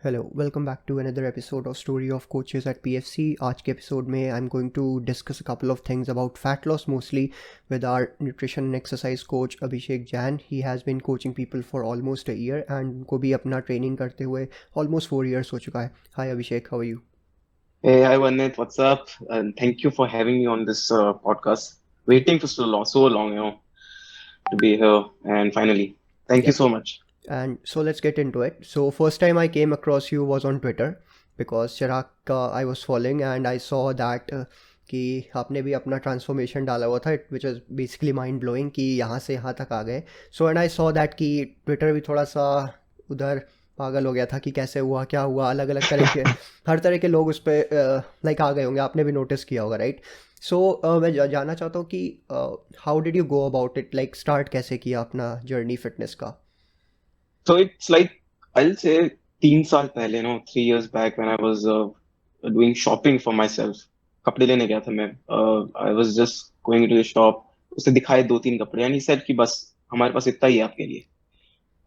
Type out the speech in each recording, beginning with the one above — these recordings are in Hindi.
Hello, welcome back to another episode of Story of Coaches at PFC. आज के एपिसोड में I'm going to discuss a couple of things about fat loss mostly with our nutrition and exercise coach Abhishek Jain. He has been coaching people for almost a year and उनको भी अपना ट्रेनिंग करते हुए almost 4 years हो चुका है. Hi Abhishek, how are you? Hey, hi Vanit, what's up? And thank you for having me on this podcast. Waiting for so long, to be here. And finally, thank you Yep. so much. And so let's get into it. So first time I came across you was on Twitter because Chirag I was following and I saw that कि आपने भी अपना ट्रांसफॉर्मेशन डाला हुआ था which is basically mind blowing कि यहाँ से यहाँ तक आ गए. So and I saw that कि ट्विटर भी थोड़ा सा उधर पागल हो गया था कि कैसे हुआ क्या हुआ, अलग अलग तरह के हर तरह के लोग उस पर लाइक आ गए होंगे, आपने भी नोटिस किया होगा राइट. सो मैं जानना चाहता हूँ कि how did you go about it, like start कैसे किया अपना जर्नी फिटनेस का. So it's like, I'll say 3 साल पहले, 3 years back when I was doing shopping for myself. कपड़े लेने गया था मैं. I was just going to the shop. उसे दिखाए 2-3 कपड़े and he said कि बस हमारे पास इतना ही है आपके लिए.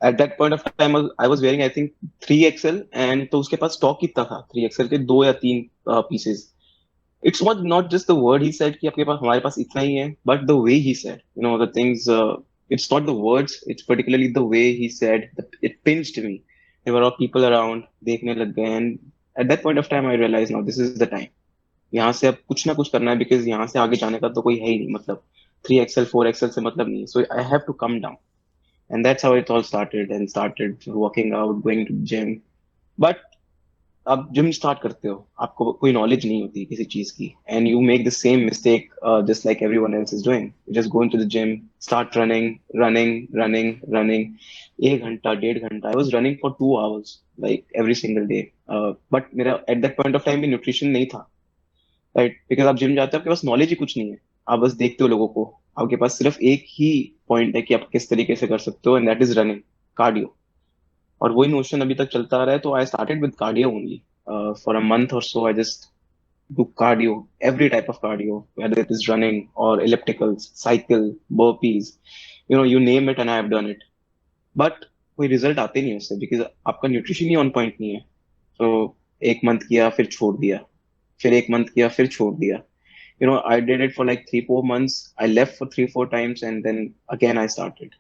At that point of time, I was wearing I think 3XL and तो उसके पास स्टॉक कितना था 3XL के 2 या 3 pieces. It's not just the word he said कि आपके पास हमारे पास इतना ही है, but the way he said, the things. It's not the words, it's particularly the way he said. It pinched me. There were all people around, देखने लग गए, and at that point of time, I realized now this is the time. यहाँ से अब कुछ ना कुछ करना है because यहाँ से आगे जाने का तो कोई है ही नहीं, मतलब 3XL 4XL से मतलब नहीं. So I have to come down, and that's how it all started. And started working out, going to gym. But आप जिम स्टार्ट करते हो, आपको कोई नॉलेज नहीं होती किसी चीज की, and you make the same mistake just like everyone else is doing. You just go into the gym, start running running running running 1 घंटा 1.5 घंटा. I was running for 2 hours like every single day. But मेरा at that point of time भी न्यूट्रिशन नहीं था, राइट? बिकॉज आप जिम जाते हो, आपके पास नॉलेज ही कुछ नहीं है. आप बस देखते हो लोगों को. आपके पास सिर्फ एक ही पॉइंट है कि आप किस तरीके से कर सकते हो, and that is running, cardio. और वही नोशन अभी तक चलता आ रहा है. तो I started with cardio only. For a month or so, I just do cardio, every type of cardio, whether it is running or ellipticals, cycle, burpees, you name it, and I have done it. But कोई रिजल्ट आते नहीं उससे बिकॉज आपका न्यूट्रिशन ही ऑन पॉइंट नहीं है. तो 1 मंथ किया, फिर छोड़ दिया, फिर 1 मंथ किया, फिर छोड़ दिया. I did it for like 3-4 months. I left for 3-4 times, and then again I started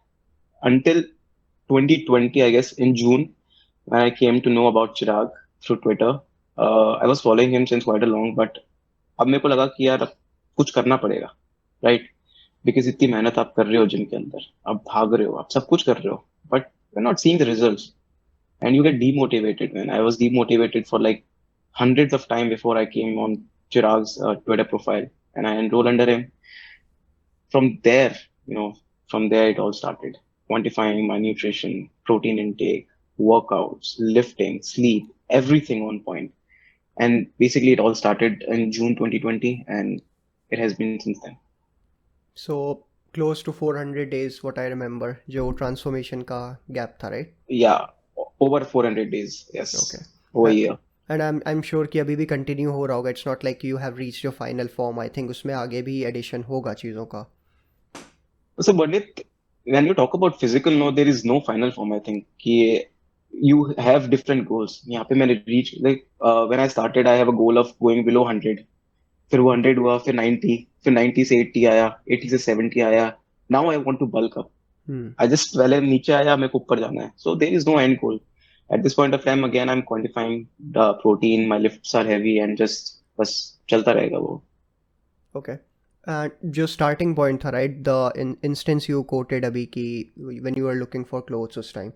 until 2020, I guess, in June, when I came to know about Chirag through Twitter. I was following him since quite a long, but अब मेरे को लगा कि यार अब कुछ करना पड़ेगा, राइट? बिकॉज इतनी मेहनत आप कर रहे हो जिम के अंदर, आप भाग रहे हो, आप सब कुछ कर रहे हो, but you are not seeing the results, and you get demotivated. When I was demotivated for like hundreds of time before I came on Chirag's Twitter profile, and I enrolled under him. From there, from there it all started. Quantifying my nutrition, protein intake, workouts, lifting, sleep, everything on point. And basically, it all started in June 2020, and it has been since then. So close to 400 days what I remember जो ट्रांसफॉर्मेशन का गैप था right. Yeah, over 400 days. Yes, okay. over a year. And I am sure कि अभी भी कंटिन्यू हो रहा होगा. It's not like you have reached your final form. I think उसमें आगे भी एडिशन होगा चीज़ों का. So, Bandit, when you talk about physical, no, there is no final form. I think कि you have different goals. यहाँ पे मैंने reach, like when I started, I have a goal of going below 100. फिर वो 100 हुआ, फिर 90, फिर 90 से 80 आया, 80 से 70 आया. Now I want to bulk up. I just पहले नीचे आया, मेरे को ऊपर जाना है. So there is no end goal. At this point of time, again, I'm quantifying the protein. My lifts are heavy, and just बस चलता रहेगा वो. ओके. जो स्टार्टिंग पॉइंट था right, the instance you quoted अभी कि when you are looking for clothes उस टाइम,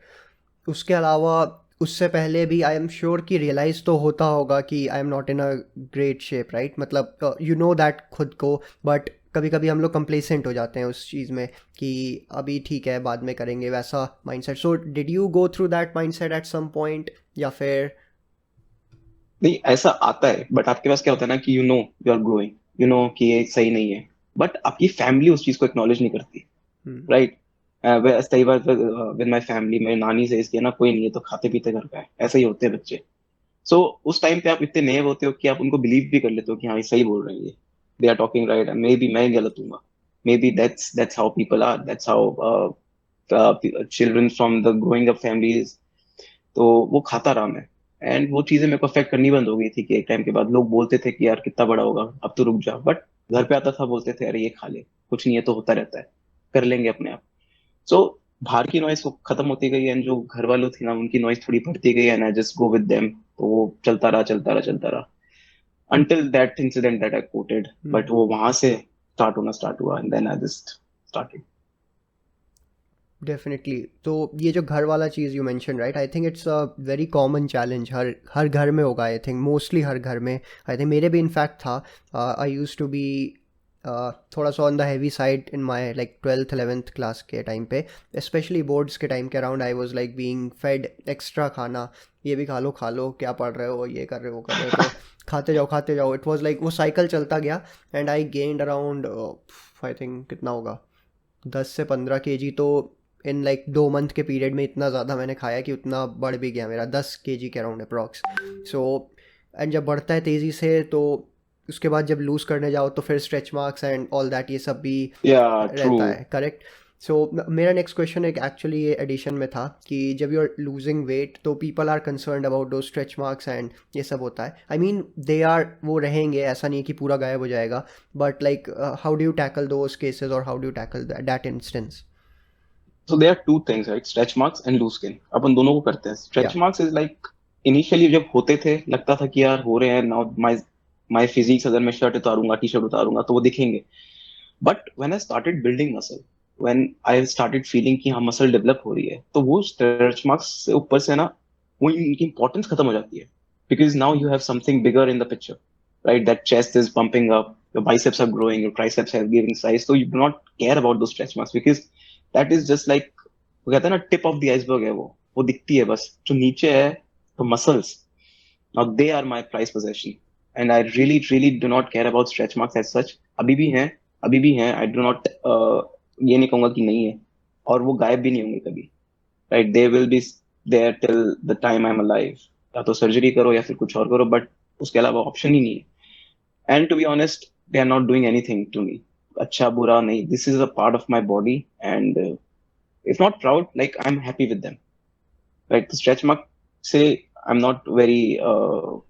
उसके अलावा उससे पहले भी आई एम श्योर कि रियलाइज़ तो होता होगा कि I am not in a great shape right. मतलब यू नो दैट खुद को, बट कभी कभी हम लोग कंप्लेसेंट हो जाते हैं उस चीज़ में कि अभी ठीक है बाद में करेंगे वैसा mindset. So did you go through that mindset at some point या फिर? नहीं, ऐसा आता है, बट आपके पास क्या होता है ना कि यू आर ग्रोइंग, कि ये सही नहीं है, बट आपकी फैमिली उस चीज को एक्नॉलेज नहीं करती, राइट? कई बार विद माय फैमिली, मेरी नानी से इसलिए ना कोई नहीं है तो खाते पीते घर का है, ऐसे ही होते हैं बच्चे. सो उस टाइम पे आप इतने नए होते हो कि आप उनको बिलीव भी कर लेते हो कि हाँ ये सही बोल रहे हैं, ये they are talking right, maybe मैं गलत हूँ. Maybe that's how people are, that's how children from the growing up families. तो वो खाता रहा मैं, एंड वो चीजें मेरे को अफेक्ट करनी बंद हो गई थी कि एक टाइम के बाद लोग बोलते थे कि यार कितना बड़ा होगा, अब तो रुक जा, बट घर पे आता था बोलते थे अरे ये खा ले, कुछ नहीं है, तो होता रहता है, कर लेंगे अपने आप। सो बाहर की नॉइस खत्म होती गई एंड जो घर वालों थी ना उनकी नॉइस थोड़ी बढ़ती गई and I just go with them, तो वो चलता रहा चलता रहा चलता रहा until that incident that I quoted, but वो वहां से स्टार्ट हुआ and then I just started. Definitely. तो ये जो घर वाला चीज़ you mention, right, I think it's a very common challenge, हर हर घर में होगा, आई थिंक मोस्टली हर घर में। आई थिंक मेरे भी इनफैक्ट था। आई यूज़ टू बी थोड़ा सा on the heavy side in my like 12th 11th class के टाइम पे, स्पेशली बोर्ड्स के टाइम के around. I was like being fade extra खाना, ये भी खा लो, क्या पढ़ रहे हो, ये कर रहे हो वो कर रहे हो, तो खाते जाओ। इट वॉज लाइक वो साइकिल चलता गया and I gained around I think कितना होगा 10 से 15 kg। तो इन लाइक 2 मंथ के पीरियड में इतना ज़्यादा मैंने खाया कि उतना बढ़ भी गया मेरा, 10 kg के अराउंड अप्रॉक्स। सो एंड जब बढ़ता है तेज़ी से तो उसके बाद जब लूज़ करने जाओ तो फिर stretch marks and all that ये सब भी Yeah, रहता true. है, करेक्ट। सो मेरा नेक्स्ट क्वेश्चन एक एक्चुअली ये एडिशन में था कि जब यू आर लूजिंग वेट तो पीपल आर कंसर्न्ड अबाउट दो स्ट्रेच मार्क्स एंड ये सब होता है। आई मीन दे आर, वो रहेंगे, ऐसा नहीं है कि पूरा गायब हो जाएगा, but like how do you tackle those cases और how do you tackle that instance? So there are two things, right? Stretch marks and loose skin. अपन दोनों को करते हैं. या Stretch marks is like initially जब होते थे लगता था कि यार हो रहे हैं, now my physique अगर मैं शर्ट उतारूंगा टी शर्ट उतारूंगा तो वो दिखेंगे. But when I started building muscle, when I started feeling कि हाँ मसल डेवलप हो रही है, तो वो स्ट्रेच मार्क्स से ऊपर से ना वो इनकी इंपॉर्टेंस खत्म हो जाती है, because now you have something bigger in the picture, right? That chest is pumping up, your biceps are growing, your triceps are giving size, so you do not care about those stretch marks because that is just like, वो कहते हैं ना टिप ऑफ द आइसबर्ग है, वो दिखती है बस, जो नीचे है तो muscles, now they are my prized possession and I really do not care about stretch marks as such. अभी भी हैं, I do not ये नहीं कहूंगा कि नहीं है, और वो गायब भी नहीं होंगे कभी, right? They will be there till the time I'm alive. या तो सर्जरी करो या फिर कुछ और करो, बट उसके अलावा ऑप्शन ही नहीं है। And to be honest, they are not doing anything to me. अच्छा बुरा नहीं, this is a part of my body and if not proud, like I'm happy with them. Right? The stretch mark से I'm not very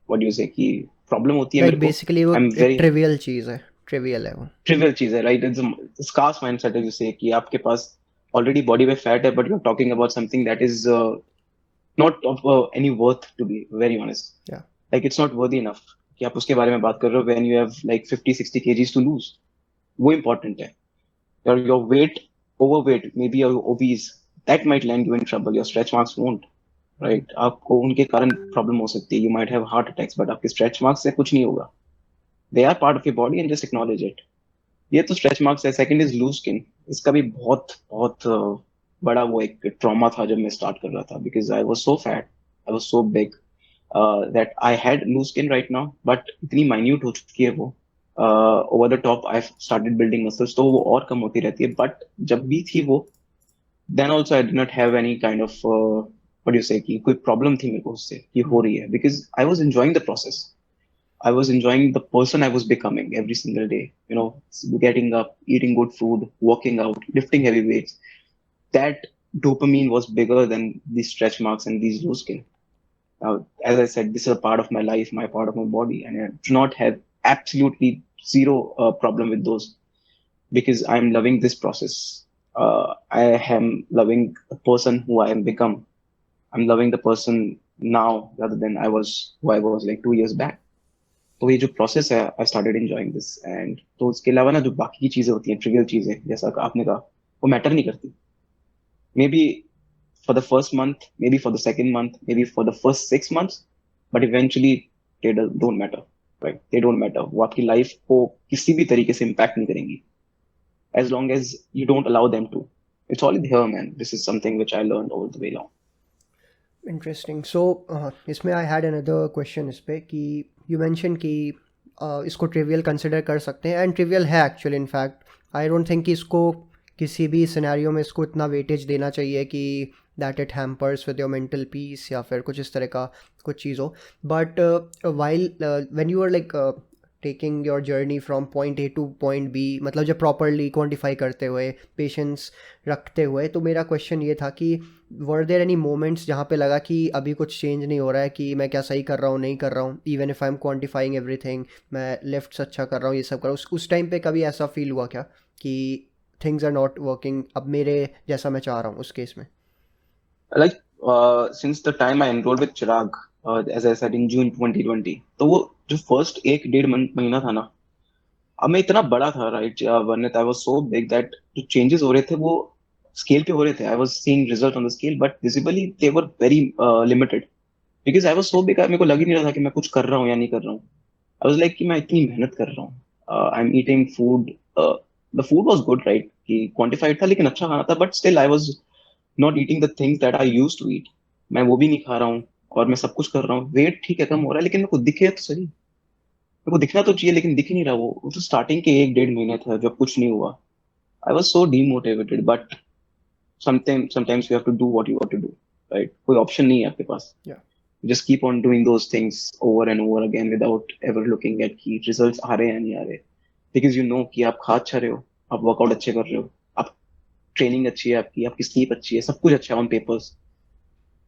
what do you say कि प्रॉब्लम होती है लाइक मेरे को. बेसिकली वो I'm एक very ट्रिवियल चीज़ है, ट्रिवियल है वो। trivial चीज है, right? It's a scarce mindset as you say कि आपके पास already body में fat है, but you're talking about something that is not of any worth, to be very honest. या Like it's not worthy enough कि आप उसके बारे में बात कर रहे हो when you have like 50-60 kgs to lose. वो important है. Your weight, overweight, maybe you're obese, that might land you in trouble. Your stretch marks won't. Right? आपको उनके कारण प्रॉब्लम हो सकती है, you might have heart attacks, but आपके स्ट्रेच मार्क्स से कुछ नहीं होगा. They are part of your body and just acknowledge it. ये तो स्ट्रेच मार्क्स है. Second is loose skin. इसका भी बहुत बहुत बड़ा वो एक ट्रॉमा था जब मैं स्टार्ट कर रहा था, because I was so fat, I was so big that I had loose skin right now, but इतनी माइन्यूट हो चुकी है वो. Over the top I started building muscles, तो वो और कम होती रहती है, बट जब भी थी वो, then also I did not have any kind of what do you say कि कोई प्रॉब्लम थी मेरे को उससे कि हो रही है, because I was enjoying the process. I was enjoying the person I was becoming every single day. You know, getting up, eating good food, working out, lifting heavy weights. That dopamine was bigger than these stretch marks and these loose skin. Now, as I said, this is a part of my life, my part of my body, and I do not have absolutely zero problem with those, because I'm loving this process. I am loving the person who I am become. I'm loving the person now rather than who I was like 2 years back. तो ये जो प्रोसेस है, I started enjoying this. And तो उसके अलावा ना जो बाकी की चीजें होती हैं, ट्रिवियल चीजें, जैसा आपने कहा, वो मैटर नहीं करती. May be for the first month, may be for the second month, may be for the first 6 months, but eventually they don't matter, right? They don't matter. वो आपकी लाइफ को किसी भी तरीके से इम्पैक्ट नहीं करेंगी as long as you don't allow them to. It's already here, man. This is something which I learned all the way along. Interesting. So इसमें आई हैड अनदर क्वेश्चन इस पे कि यू मेंशन कि इसको ट्रिवियल कंसिडर कर सकते हैं, एंड ट्रिवियल है actually. In fact I don't think कि इसको किसी भी सिनेरियो में इसको इतना वेटेज देना चाहिए कि that it hampers with your mental peace या फिर कुछ इस तरह का कुछ चीज़ हो। But while when you are like taking your journey from point A to point B, मतलब जब प्रॉपरली क्वांटिफाई करते हुए, पेशेंस रखते हुए, तो मेरा क्वेश्चन ये था कि वर देयर एनी मोमेंट्स जहाँ पे लगा कि अभी कुछ चेंज नहीं हो रहा है, कि मैं क्या सही कर रहा हूँ नहीं कर रहा हूँ, even if I am quantifying everything, मैं लेफ्ट अच्छा कर रहा हूँ, ये सब कर रहा हूँ, उस टाइम पे कभी ऐसा फील हुआ क्या कि थिंग्स आर नॉट वर्किंग अब मेरे जैसा मैं चाह रहा हूँ उस केस में? Like since the time I enrolled with Chirag, as I said in June 2020, तो वो जो फर्स्ट एक डेढ़ महीना था ना, अब मैं इतना बड़ा था राइट वर्णित, आई वाज सो बिग दैट जो चेंजेस हो रहे थे वो स्केल पे हो रहे थे, I was seeing result on the scale, but visibly they were very limited, because I was so big, मेरे को लग ही नहीं रहा था कि मैं कुछ कर रहा हूँ या नहीं कर रहा हूँ। आई वाज लाइक कि मैं इतनी मेहनत कर रहा हूँ, I am eating food, the food was good right, कि क्वांटिफाइड था लेकिन अच्छा खाना था, but still I was not eating the things that I used to eat. मैं वो भी नहीं खा रहा हूँ और मैं सब कुछ कर रहा हूँ, वेट ठीक है कम हो रहा है, लेकिन मेरे को दिखे तो सही, मेरे को दिखना तो चाहिए लेकिन दिख ही नहीं रहा। वो तो स्टार्टिंग के एक डेढ़ महीने था जब कुछ नहीं हुआ। I was so demotivated, but sometimes you have to do what you have to do, right? कोई ऑप्शन नहीं है आपके पास। या just keep on doing those things over and over again without ever looking at कि results आ रहे हैं या नहीं आ रहे, because you know कि आप खा अच्छा रहे हो, आप वर्कआउट अच्छे कर रहे हो, आप ट्रेनिंग अच्छी है आपकी, आपकी स्लीप अच्छी है, सब कुछ अच्छा है ऑन पेपर्स,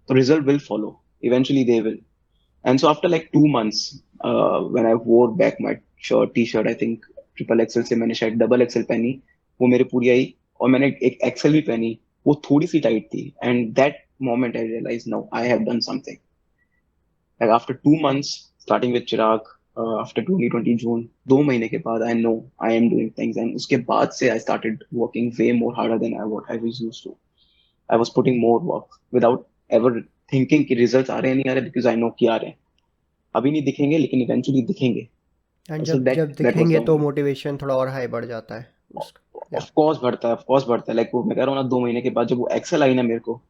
तो result will follow, eventually they will. And so after like 2 months, when I wore back my t-shirt, I think triple XL से मैंने शायद डबल एक्सएल पहनी, वो मेरे पूरी आई, और मैंने एक एक्सएल भी पहनी, वो थोड़ी सी टाइट थी, and that moment I realise now I have done something. Like after 2 months starting with Chirag, after 2020 June, 2 महीने के बाद I know I am doing things, and उसके बाद से I started working way more harder than I what I was used to. I was putting more work without ever thinking कि रिजल्ट्स आ रहे हैं नहीं आ रहे, बिकॉज आई नो कि आ रहे हैं, अभी नहीं दिखेंगे लेकिन इवेंचुअली दिखेंगे। एंड So जब that जब that was दिखेंगे the तो moment. मोटिवेशन थोड़ा और हाई बढ़ जाता है उसका। या ऑफ कोर्स बढ़ता है, ऑफ कोर्स बढ़ता है, लाइक वो मैं कह रहा हूँ ना, 2 महीने के बाद जब वो एक्सेल आई ना मेरे को,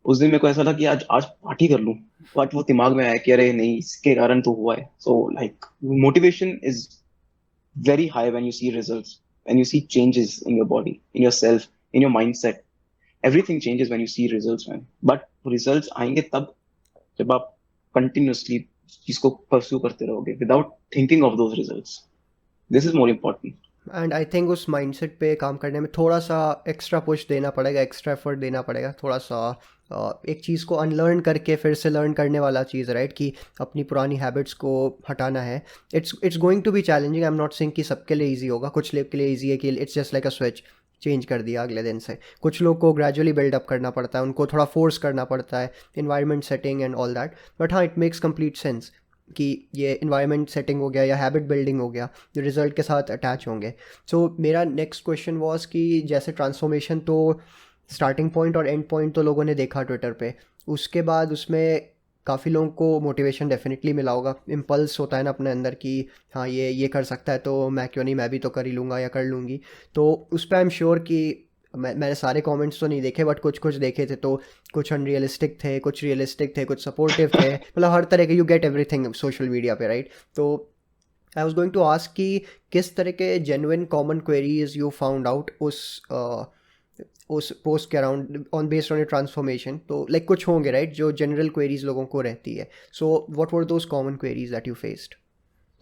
उस दिन मेरे को ऐसा था कि आज आज पार्टी कर लूं, बट वो दिमाग में आया कि अरे नहीं, इसके कारण तो हुआ है। So like motivation is very high when you see results, when you see changes in your body, in yourself, in your mindset. Everything changes when you see results, man. But results आएंगे तब जब आप continuously चीज को pursue करते रहोगे without thinking of those results. This is more important. And I think उस माइंडसेट पे काम करने में थोड़ा सा एक्स्ट्रा पुश देना पड़ेगा, एक्स्ट्रा एफर्ट देना पड़ेगा, थोड़ा सा एक चीज़ को अनलर्न करके फिर से लर्न करने वाला चीज़, राइट? कि अपनी पुरानी हैबिट्स को हटाना है। It's going to be challenging, I am not saying कि सबके लिए ईजी होगा, कुछ लोग के लिए ईजी है कि it's just like a switch, change कर दिया अगले दिन से। कुछ लोग को ग्रेजुअली बिल्डअप करना पड़ता है, उनको थोड़ा फोर्स करना पड़ता है, environment setting and all that. But हाँ, इट मेक्स कंप्लीट सेंस कि ये इन्वायरमेंट सेटिंग हो गया या हैबिट बिल्डिंग हो गया, जो रिजल्ट के साथ अटैच होंगे। सो मेरा नेक्स्ट क्वेश्चन वाज कि जैसे ट्रांसफॉर्मेशन तो स्टार्टिंग पॉइंट और एंड पॉइंट तो लोगों ने देखा ट्विटर पे, उसके बाद उसमें काफ़ी लोगों को मोटिवेशन डेफिनेटली मिला होगा, इम्पल्स होता है ना अपने अंदर कि हाँ ये कर सकता है तो मैं क्यों नहीं, मैं भी तो कर ही लूँगा या कर लूँगी। तो उस पर आई एम श्योर कि मैंने सारे कमेंट्स तो नहीं देखे बट कुछ कुछ देखे थे, तो कुछ अनरियलिस्टिक थे, कुछ रियलिस्टिक थे, कुछ सपोर्टिव थे, मतलब हर तरह के, you get everything social media पे, राइट? तो I was going to ask कि किस तरह के genuine common queries you found out उस पोस्ट के around on based on your transformation. तो लाइक कुछ होंगे राइट जो जनरल क्वेरीज लोगों को रहती है, so what were those common queries that you faced?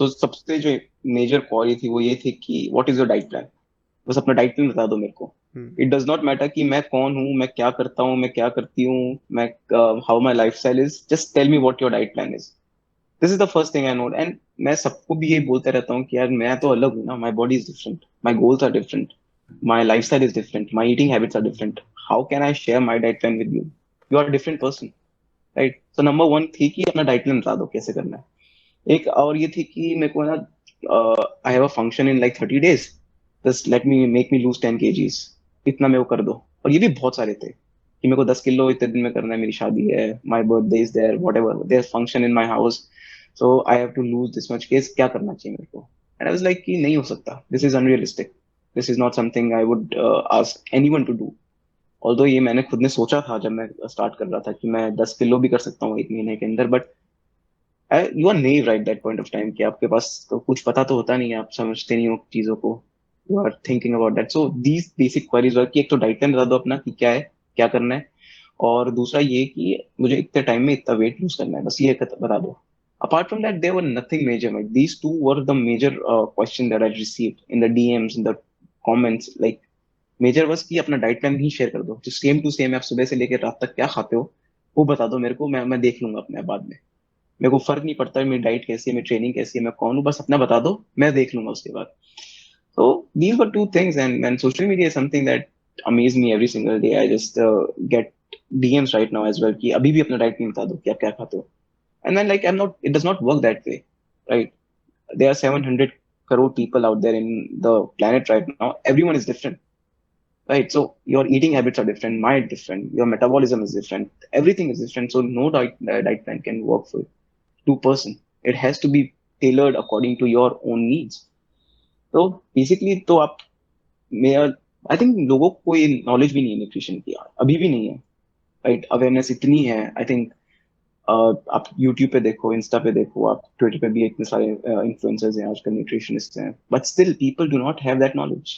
तो सबसे जो मेजर क्वेरी थी वो ये थी कि what is your diet plan, बस अपना डाइट प्लान बता दो मेरे को। इट डज नॉट मैटर कि मैं कौन हूँ, मैं क्या करता हूँ, मैं क्या करती हूँ, मैं how my life style is, just tell me what your diet plan is. This is the first thing I note, and मैं सबको भी यही बोलते रहता हूँ कि यार मैं तो अलग हूँ ना, my body is different, my goals are different, my life style is different, my eating habits are different, how can I share my diet plan with you, you are different person, right? तो नंबर वन थी कि अपना डाइट प्लान बता दो कैसे करना है। एक और ये थी कि मेरे को ना, I have a function in like 30 days, just let me make me lose 10 kgs, इतना मेरे को कर दो। और ये भी बहुत सारे थे कि मेरे को 10 किलो इतने दिन में करना है, मेरी शादी है, my birthday is there, whatever there function in my house, so I have to lose this much case, क्या करना चाहिए मेरे को? एंड आई वाज लाइक कि नहीं हो सकता, this is unrealistic, this is not something I would ask anyone to do. Although ये मैंने खुद ने सोचा था जब मैं स्टार्ट कर रहा था कि मैं 10 किलो भी कर सकता हूँ एक महीने के अंदर, बट यू आर नेव right that point of time कि आपके पास तो कुछ पता तो होता नहीं है, आप समझते नहीं हो चीजों को, you are thinking about that. So these basic queries were कि एक तो डाइट प्लान बता दो अपना कि क्या है, क्या करना है, और दूसरा ये कि मुझे इतने टाइम में इतना वेट लूज करना है, बस ये बता दो। Apart from that, there were nothing major. Like these two were the major question that I received in the DMs, in the comments. Like major बस कि अपना डाइट प्लान ही शेयर कर दो, जो सेम टू सेम आप सुबह से लेकर रात तक क्या खाते हो वो बता दो मेरे को, मैं देख लूंगा अपने आप बाद में। मेरे को फर्क नहीं पड़ता है मेरी डाइट कैसी है, मेरी ट्रेनिंग कैसी है, मैं कौन हूँ, बस अपना बता दो, मैं देख लूंगा उसके बाद। तो these were two things, and social media is something that amaze me every single day. I just get DMs right now as well कि अभी भी अपना डाइट नहीं बता दो कि आप क्या खाते हो। And then like I'm not, it does not work that way, right? There are 700 crore people out there in the planet right now. Everyone is different, right? So your eating habits are different, mine is different, your metabolism is different, everything is different. So no diet plan can work for two person. It has to be tailored according to your own needs. तो बेसिकली तो आप, मेरा आई थिंक लोगों को कोई नॉलेज भी नहीं है न्यूट्रिशन की यार, अभी भी नहीं है, राइट? अवेयरनेस इतनी है आई थिंक। आप यूट्यूब पे देखो, इंस्टा पे देखो, आप ट्विटर पे भी इतने सारे इन्फ्लुएंसर्स हैं आजकल, न्यूट्रिशनिस्ट हैं, but still people do not have that knowledge,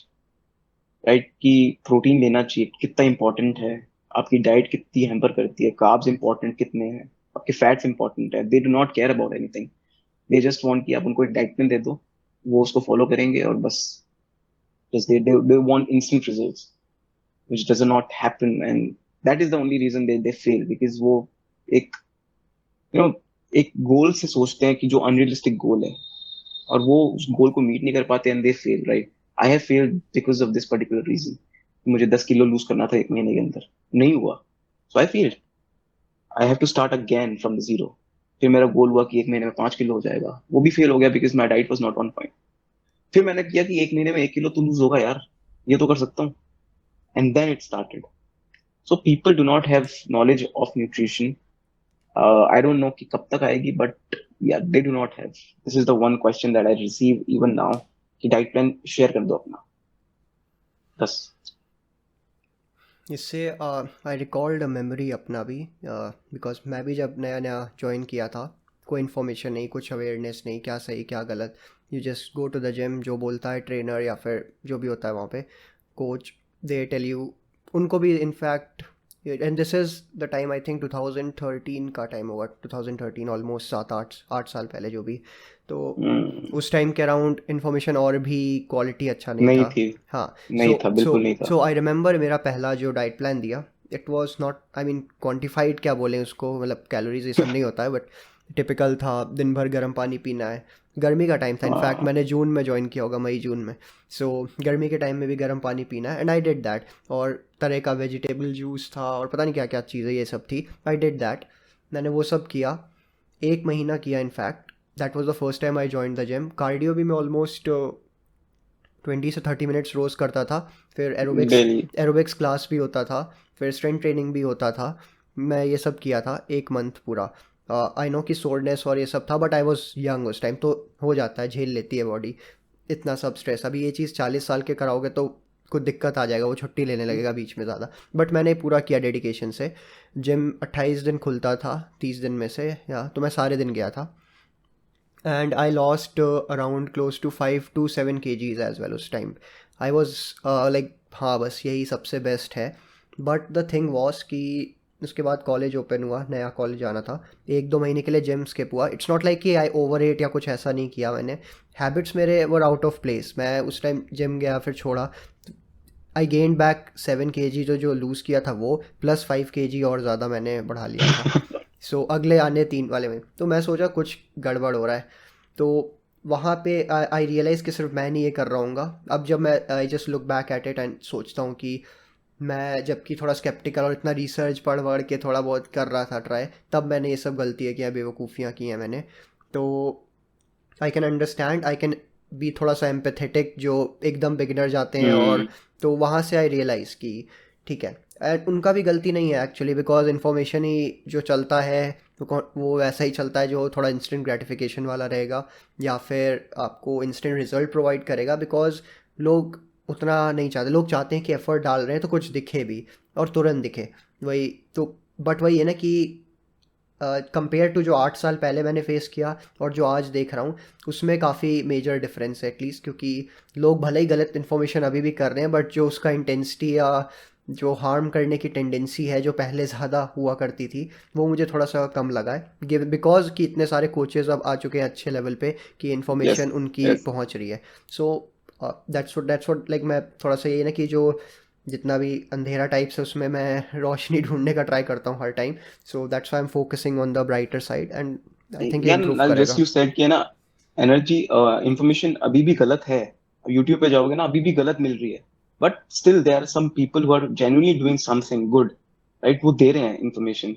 right? कि प्रोटीन लेना चाहिए, कितना इंपॉर्टेंट है, आपकी डाइट कितनी हैम्पर करती है, कार्ब्स इंपॉर्टेंट कितने हैं, आपके फैट्स इंपॉर्टेंट है। They do not care about anything. They just want कि आप उनको एक डाइट प्लान दे दो, वो उसको फॉलो करेंगे और बस just they want instant results, which does not happen, and that is the only reason they fail, because वो एक you know एक गोल से सोचते हैं कि जो अनरियलिस्टिक गोल है, और वो उस गोल को मीट नहीं कर पाते, and they fail, right? I have failed because of this particular reason. मुझे 10 किलो लूज करना था एक महीने के अंदर, नहीं हुआ, so I failed. I have to start again from the zero. फिर मेरा गोल हुआ कि एक महीने में 5 किलो हो जाएगा, वो भी फेल हो गया because my diet was not on point. फिर मैंने किया कि एक महीने में 1 किलो तो लूज होगा यार, ये तो कर सकता हूँ, and then it started. So people do not have knowledge of nutrition. I don't know कि कब तक आएगी, but yeah, they do not have. This is the one question that I receive even now कि डाइट प्लान शेयर कर दो अपना, बस। इससे आई रिकॉल्ड अ मेमोरी अपना भी, बिकॉज मैं भी जब नया नया ज्वाइन किया था, कोई इन्फॉर्मेशन नहीं, कुछ अवेयरनेस नहीं, क्या सही क्या गलत, you just go to the gym, जो बोलता है ट्रेनर या फिर जो भी होता है वहाँ पे कोच, दे टेल यू। उनको भी in fact, and this is the time, I think 2013 का टाइम होगा, 2013, ऑलमोस्ट 7-8 साल पहले जो भी। तो उस टाइम के अराउंड इन्फॉर्मेशन और भी क्वालिटी अच्छा नहीं नहीं था। थी, हाँ, नहीं सो था, सो बिल्कुल नहीं था। सो आई रिमेंबर मेरा पहला जो डाइट प्लान दिया, it was not, I mean quantified क्या बोलें उसको, मतलब कैलोरीज ये सब नहीं होता है, बट टिपिकल था, दिन भर गर्म पानी पीना है। गर्मी का टाइम था, इनफैक्ट मैंने जून में ज्वाइन किया होगा, मई जून में। सो गर्मी के टाइम में भी गर्म पानी पीना है, एंड आई डिड दैट। और तरह का वेजिटेबल जूस था और पता नहीं क्या क्या चीज़ें ये सब थी, आई डिड दैट। मैंने वो सब किया, 1 महीना किया in fact. That was the first time I join the gym. Cardio भी मैं ऑलमोस्ट 20 से 30 मिनट्स रोज़ करता था। फिर एरोबिक्स डेली। एरोबिक्स क्लास भी होता था, फिर स्ट्रेंथ ट्रेनिंग भी होता था। मैं ये सब किया था 1 मंथ पूरा। आई नो कि सोरनेस और ये सब था, बट आई वॉज यंग उस टाइम, तो हो जाता है, झेल लेती है बॉडी इतना सब स्ट्रेस। अभी ये चीज़ 40 साल के कराओगे तो कुछ दिक्कत आ जाएगा, वो छुट्टी लेने लगेगा बीच में ज़्यादा। बट मैंने पूरा किया डेडिकेशन से। जिम 28 दिन खुलता था 30 दिन में से, या तो मैं सारे दिन गया था। and I lost around close to 5 to 7 kgs as well उस टाइम। I was like हाँ बस यही सबसे बेस्ट है। बट द थिंग वॉस कि उसके बाद कॉलेज ओपन हुआ, नया कॉलेज जाना था, 1-2 महीने के लिए जिम स्किप हुआ। इट्स नॉट लाइक कि आई ओवर एट या कुछ ऐसा नहीं किया मैंने, हैबिट्स मेरे वर आउट ऑफ प्लेस। मैं उस टाइम जिम गया, फिर छोड़ा। आई गेन बैक 7 kg, जो लूज़ किया था वो, प्लस 5 kg और ज़्यादा मैंने बढ़ा लिया था। सो अगले आने 3 वाले में तो मैं सोचा कुछ गड़बड़ हो रहा है। तो वहाँ पे आई रियलाइज़ कि सिर्फ मैं नहीं ये कर रहा हूँ। अब जब मैं I just look back at it and सोचता हूँ कि मैं जबकि थोड़ा स्केप्टिकल और इतना रिसर्च पढ़ वढ़ के थोड़ा बहुत कर रहा था ट्राई, तब मैंने ये सब गलतियाँ की हैं, बेवकूफ़ियाँ की हैं मैंने। तो I can understand, I can be थोड़ा सा एम्पैथेटिक जो एकदम बिगिनर जाते हैं। और तो वहाँ से आई रियलाइज़ कि ठीक है, एंड उनका भी गलती नहीं है एक्चुअली, बिकॉज इन्फॉर्मेशन ही जो चलता है वो वैसा ही चलता है, जो थोड़ा इंस्टेंट ग्रेटिफिकेशन वाला रहेगा या फिर आपको इंस्टेंट रिजल्ट प्रोवाइड करेगा। बिकॉज लोग उतना नहीं चाहते, लोग चाहते हैं कि एफर्ट डाल रहे हैं तो कुछ दिखे भी और तुरंत दिखे। वही तो, बट वही है ना कि कंपेयर टू जो 8 साल पहले मैंने फेस किया और जो आज देख रहा हूँ, उसमें काफ़ी मेजर डिफरेंस है एटलीस्ट। क्योंकि लोग भले ही गलत इन्फॉर्मेशन अभी भी कर रहे हैं, बट जो उसका इंटेंसिटी या जो हार्म करने की टेंडेंसी है जो पहले ज़्यादा हुआ करती थी, वो मुझे थोड़ा सा कम लगा है, बिकॉज कि इतने सारे कोचेस अब आ चुके हैं अच्छे लेवल पे कि यस, इन्फॉर्मेशन उनकी यस। पहुंच रही है। सो दैट्स व्हाट लाइक मैं थोड़ा सा ये ना कि जो जितना भी अंधेरा टाइप्स है उसमें मैं रोशनी ढूंढने का ट्राई करता हूँ हर time. So that's why I am focusing on the brighter side and I think ये इम्प्रूव यार जस्ट करेगा। यू सेड कि है ना, एनर्जी, इंफॉर्मेशन अभी भी गलत है। यूट्यूब पे जाओगे ना, अभी भी गलत मिल रही है। But still there are some people who are genuinely doing something good, right? वो दे रहे हैं इंफॉर्मेशन।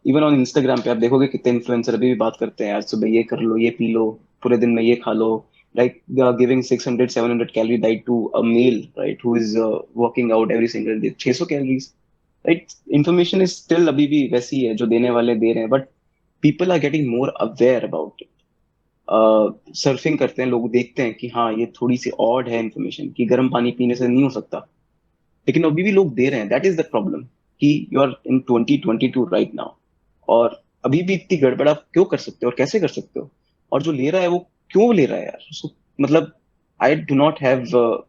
इवन ऑन इंस्टाग्राम पे आप देखोगे कितने इन्फ्लुएंसर अभी भी बात करते हैं, यार सुबह ये कर लो, ये पी लो, पूरे दिन में ये खा लो, like they are giving 600 700 calorie diet to a male, right, who is working out every single day, 600 calories, right? Information is still अभी भी वैसी है, जो देने वाले दे रहे हैं, but people are getting more aware about it. Surfing करते हैं लोग, देखते हैं कि हाँ ये थोड़ी सी ऑड है इन्फॉर्मेशन, कि गर्म पानी पीने से नहीं हो सकता, लेकिन अभी भी लोग दे रहे हैं। दैट इज द प्रॉब्लम, कि you are in 2022 right now, और अभी भी इतनी गड़बड़ आप क्यों कर सकते हो और कैसे कर सकते हो? और जो ले रहा है वो क्यों ले रहा है यार उसको? मतलब आई do not have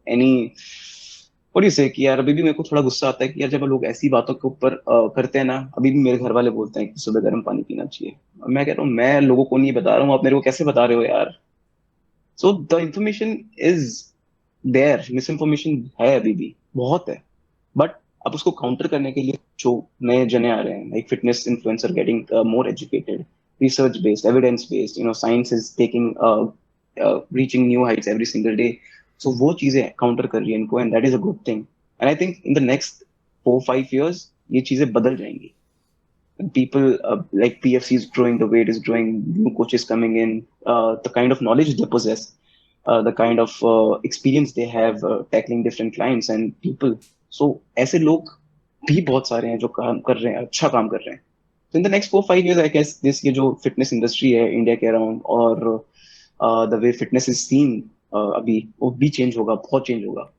any, what you से, कि यार अभी भी मेरे को थोड़ा गुस्सा आता है कि यार जब लोग ऐसी बातों के ऊपर करते हैं ना, अभी भी मेरे घर वाले बोलते हैं कि सुबह गर्म पानी पीना चाहिए, और मैं कह रहा हूँ मैं लोगों को नहीं बता रहा हूँ, आप मेरे को कैसे बता रहे हो यार? So the information is there, misinformation है अभी भी, बहुत है। बट अब उसको काउंटर करने के लिए जो नए जने आ रहे हैं, like fitness influencer getting more educated, research based, evidence based, science is taking reaching new heights every single day. So वो चीजें काउंटर कर रही है इनको, and that is a good thing. And I think in the next 4 5 years ये चीजें बदल जाएंगी। People like PFC is growing, the weight is growing, new coaches coming in, the kind of knowledge they possess, the kind of experience they have tackling different clients and people. So ऐसे लोग भी बहुत सारे हैं जो काम कर रहे हैं, अच्छा काम कर रहे हैं। So in the next 4 5 years, I guess this ये जो fitness industry है इंडिया के अराउंड, और the way fitness is seen, अभी वो भी चेंज होगा, बहुत चेंज होगा।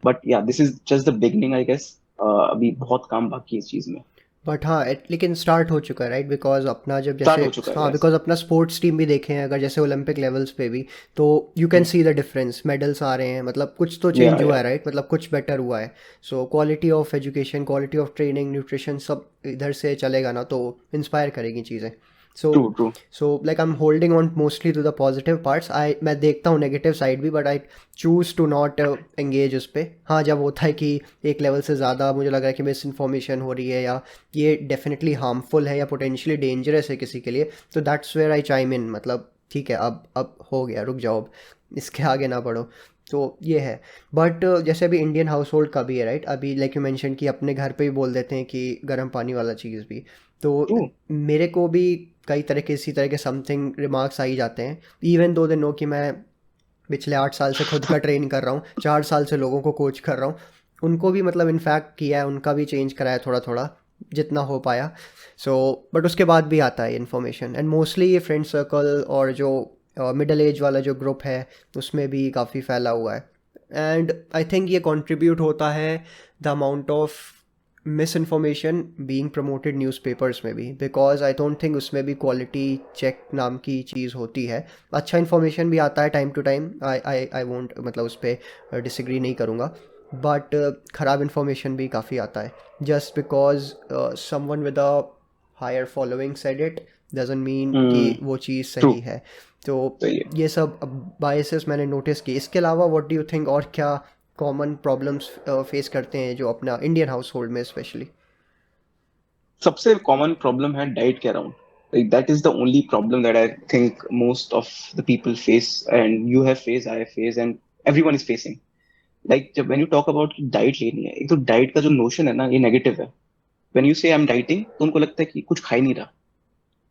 But yeah this is just the beginning I guess. अभी बहुत काम बाकी है इस चीज में। बट हाँ लेकिन स्टार्ट हो चुका है राइट, बिकॉज अपना जब स्टार्ट जैसे हो चुका है, हाँ यस। बिकॉज अपना स्पोर्ट्स टीम भी देखें अगर जैसे ओलंपिक लेवल्स पे भी, तो you can see the difference, medals आ रहे हैं, मतलब कुछ तो या चेंज हुआ या है राइट, मतलब कुछ बेटर हुआ है। So quality of education, quality of training, nutrition सब इधर से चलेगा ना तो इंस्पायर करेगी चीज़ें। So true true. So like I am holding on mostly to the positive parts. मैं देखता हूँ नेगेटिव साइड भी, but I choose to not engage उस पर। हाँ जब होता है कि एक लेवल से ज़्यादा मुझे लग रहा है कि मिस इन्फॉर्मेशन हो रही है या ये डेफिनेटली हार्मफुल है या पोटेंशियली डेंजरस है किसी के लिए, तो दैट्स वेयर आई चाइम इन, मतलब ठीक है अब हो गया, रुक जाओ अब इसके आगे ना बढ़ो। तो ये है। बट जैसे अभी इंडियन हाउस होल्ड का भी है राइट, अभी लाइक यू मेंशन कि अपने घर पे भी बोल देते हैं कि गर्म पानी वाला चीज़ भी, तो ट्रू। मेरे को भी कई तरह के इसी तरह के समथिंग रिमार्क्स आ ही जाते हैं। इवन दो दिन नो कि मैं पिछले 8 साल से खुद का ट्रेन कर रहा हूँ, 4 साल से लोगों को कोच कर रहा हूँ, उनको भी मतलब इनफैक्ट किया है, उनका भी चेंज कराया थोड़ा थोड़ा जितना हो पाया। सो बट उसके बाद भी आता है इन्फॉर्मेशन, एंड मोस्टली ये फ्रेंड सर्कल और जो मिडल एज वाला जो ग्रुप है उसमें भी काफ़ी फैला हुआ है। एंड आई थिंक ये कंट्रीब्यूट होता है the amount of miss information being promoted newspapers में भी, बिकॉज आई डोंट थिंक उसमें भी क्वालिटी चेक नाम की चीज़ होती है। अच्छा इन्फॉर्मेशन भी आता है time to time, I won't मतलब उस पर डिसग्री नहीं करूँगा, बट ख़राब इन्फॉर्मेशन भी काफ़ी आता है। Just because someone with a higher following said it doesn't mean कि हम्म। वो चीज़ ट्रू। सही है। तो सही है। ये सब बायसेस मैंने नोटिस किए। इसके अलावा व्हाट डू यू थिंक और क्या कॉमन प्रॉब्लम्स फेस करते हैं जो अपना इंडियन हाउस होल्ड में स्पेशली? सबसे कॉमन प्रॉब्लम है डाइट के around. like that is the only problem that I think most of the people face, and you have faced, I have faced, and everyone is facing. like जब when you talk about diet लेनी है, एक तो डाइट का जो नोशन है ना, ये नेगेटिव है। when you say I'm dieting, तो उनको लगता है कि कुछ खा ही नहीं रहा,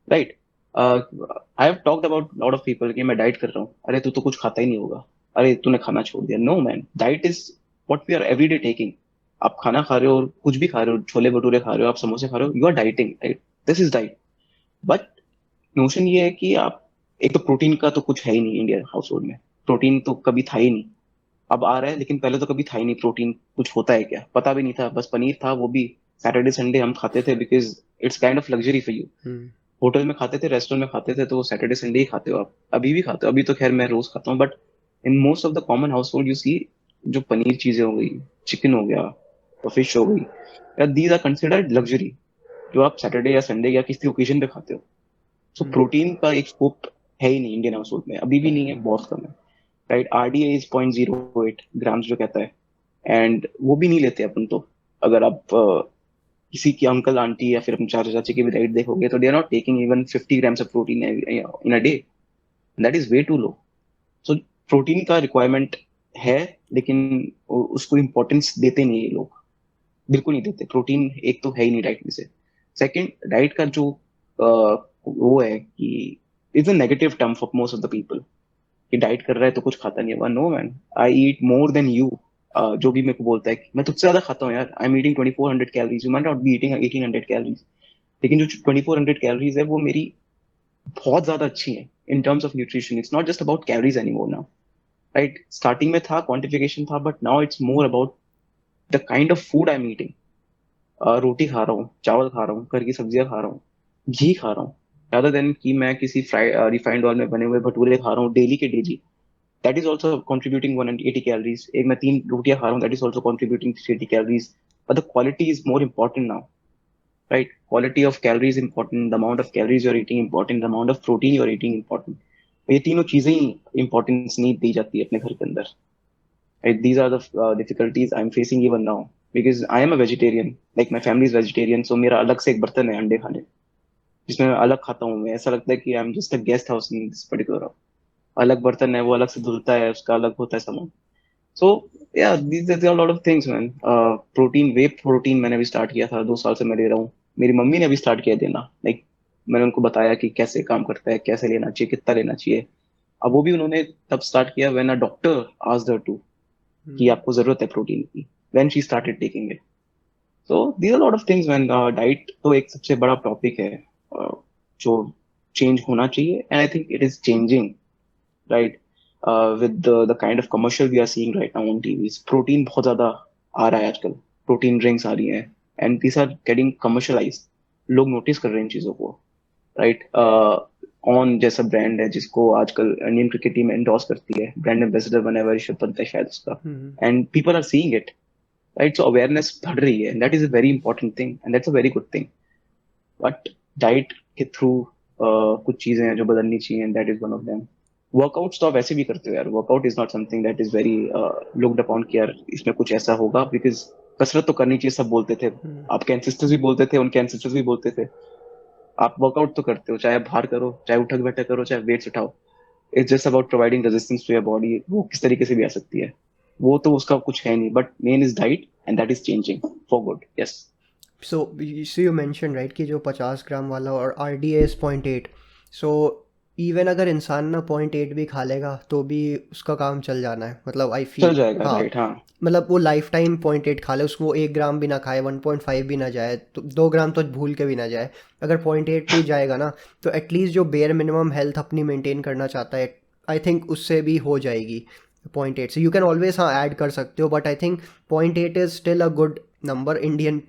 right? I have talked about lot of people कि मैं डाइट कर रहा हूँ, अरे तू तो कुछ खाता ही नहीं होगा, अरे तूने खाना छोड़ दिया। No man, diet is what we are everyday taking. आप खाना खा रहे हो, कुछ भी खा रहे हो, छोले भटूरे खा रहे हो, आप समोसे खा रहे हो, you are dieting, right? This is diet. But notion ये है कि आप, एक तो प्रोटीन का तो कुछ है ही नहीं इंडियन हाउस होल्ड में, प्रोटीन तो कभी था ही नहीं। अब आ रहा है, लेकिन पहले तो कभी था ही नहीं। प्रोटीन कुछ होता है क्या पता भी नहीं था, बस पनीर था, वो भी सैटरडे संडे हम खाते थे, because it's kind of luxury for you. Hmm. Hotel में खाते थे, रेस्टोरेंट में खाते थे, तो वो सैटरडे संडे ही खाते हो आप, अभी भी खाते हो। अभी तो खैर मैं रोज खाता हूँ, but in most of the common household you see, जो पनीर चीजें हो गई, चिकन हो गया, फिश हो गई, या दीज आर कंसिडर्ड लग्जरी, जो आप सैटरडे या संडे या किसी ओकेजन पे खाते हो. सो प्रोटीन का एक स्कोप है ही नहीं इंडियन हाउस होल्ड में, अभी भी नहीं है, बहुत कम है. राइट, आरडीए इज 0.08 ग्राम्स जो कहता है, एंड वो भी नहीं लेते अपन तो. अगर आप किसी की अंकल आंटी या फिर अपने चाचा चाची की भी डाइट देखोगे तो they are not taking even 50 grams of protein in a day. That is way too low. So protein का रिक्वायरमेंट है, लेकिन उसको इम्पोर्टेंस देते नहीं ये लोग, बिल्कुल नहीं देते. प्रोटीन एक तो है ही नहीं डाइट में से. सेकंड, डाइट का जो वो है कि it's a negative term for most of the people, कि डाइट कर रहा है तो कुछ खाता नहीं होगा. No man, I eat more than you. जो भी मेरे को बोलता है कि मैं तुझसे ज्यादा खाता हूँ यार, आई am eating 2400 calories, you might not be eating 1800 calories, लेकिन जो 2400 कैलोरीज है वो मेरी बहुत ज्यादा अच्छी है in terms of nutrition. It's not just about calories anymore now. Right, starting में था क्वांटिफिकेशन था, but now it's more about the kind of food I am eating. रोटी खा रहा हूँ, चावल खा रहा हूँ, घर की सब्जियां खा रहा हूँ, घी खा रहा हूँ, rather देन कि मैं किसी रिफाइंड ऑयल में बने हुए भटूरे खा रहा हूँ डेली के daily. That is also contributing 180 calories. एक मैं 3 रोटियां खा रहा हूँ, that is also contributing 380 calories. But the quality is more important now. Right, quality of calories important, the amount of calories you are eating important, the amount of protein you are eating important. ये तीनों चीजें ही इंपॉर्टेंस नहीं दी जाती है अपने घर के अंदर. Right? These are the difficulties I'm facing even now because I am a vegetarian. Like my family is vegetarian, so मेरा अलग से एक बर्तन है अंडे खाने, जिसमें मैं अलग खाता हूँ. मैं ऐसा लगता है कि I am just a guest house in this particular. अलग बर्तन है, वो अलग से धुलता है, उसका अलग होता है सामान. So yeah these are lot of things man. Protein, whey protein मैंने भी स्टार्ट किया था, 2 साल से मैं ले रहा हूँ. मेरी मम्मी ने भी स्टार्ट किया देना. लाइक मैंने उनको बताया कि कैसे काम करता है, कैसे लेना चाहिए, कितना लेना चाहिए. अब वो भी उन्होंने तब स्टार्ट किया when a doctor asked her to कि आपको जरूरत है प्रोटीन की, when she started taking it. So these are lot of things man. Diet तो एक सबसे बड़ा टॉपिक है जो चेंज होना चाहिए, and I think it is changing. Right, with the kind of commercial we are seeing right now on TVs, protein बहुत ज्यादा आ रहा है आजकल. प्रोटीन ड्रिंक्स आ रही हैं, and these are getting commercialized. लोग नोटिस कर रहे हैं इन चीजों को. राइट, ऑन जैसा ब्रांड है जिसको आजकल इंडियन क्रिकेट टीम एंडोर्स करती है, ब्रांड एम्बेसडर बना हुआ है ऋषभ पंत है शायद उसका, and people are seeing it. Right, so awareness बढ़ रही है, and that is a very important thing, and that's a very good thing. But diet के थ्रू कुछ चीजें हैं जो बदलनी चाहिए, and that is one of them. Workouts तो आप वैसे भी करते हो यार. Workout is not something that is very looked upon कि यार इसमें कुछ ऐसा होगा, बिकॉज कसरत तो करनी चाहिए, सब बोलते थे. आपके एंसेस्टर्स भी बोलते थे, उनके एंसेस्टर्स भी बोलते थे. आप वर्कआउट तो करते हो, चाहे आप बाहर करो, चाहे उठक बैठक करो, चाहे वेट्स उठाओ. It's just about providing resistance to your body. वो किस तरीके से भी आ सकती है, वो तो उसका कुछ है नहीं. But main is diet, and that is changing for good. Yes. So you mention right कि जो 50 ग्राम वाला और R D S 0.8, so even अगर इंसान ना 0.8 भी खा लेगा तो भी उसका काम चल जाना है, मतलब आई चल फील. जाएगा. हाँ, राइट. हाँ. मतलब वो लाइफ टाइम 0.8 खा ले, उसको 1 ग्राम भी ना खाए, 1.5 भी ना जाए, तो 2 ग्राम तो भूल के भी ना जाए. अगर 0.8 भी जाएगा ना तो एटलीस्ट जो बेयर मिनिमम हेल्थ अपनी मेंटेन करना चाहता है, आई थिंक उससे भी हो जाएगी 0.8 से. यू कैन ऑलवेज हाँ ऐड कर सकते हो, but I think 0.8 is still a good number Indian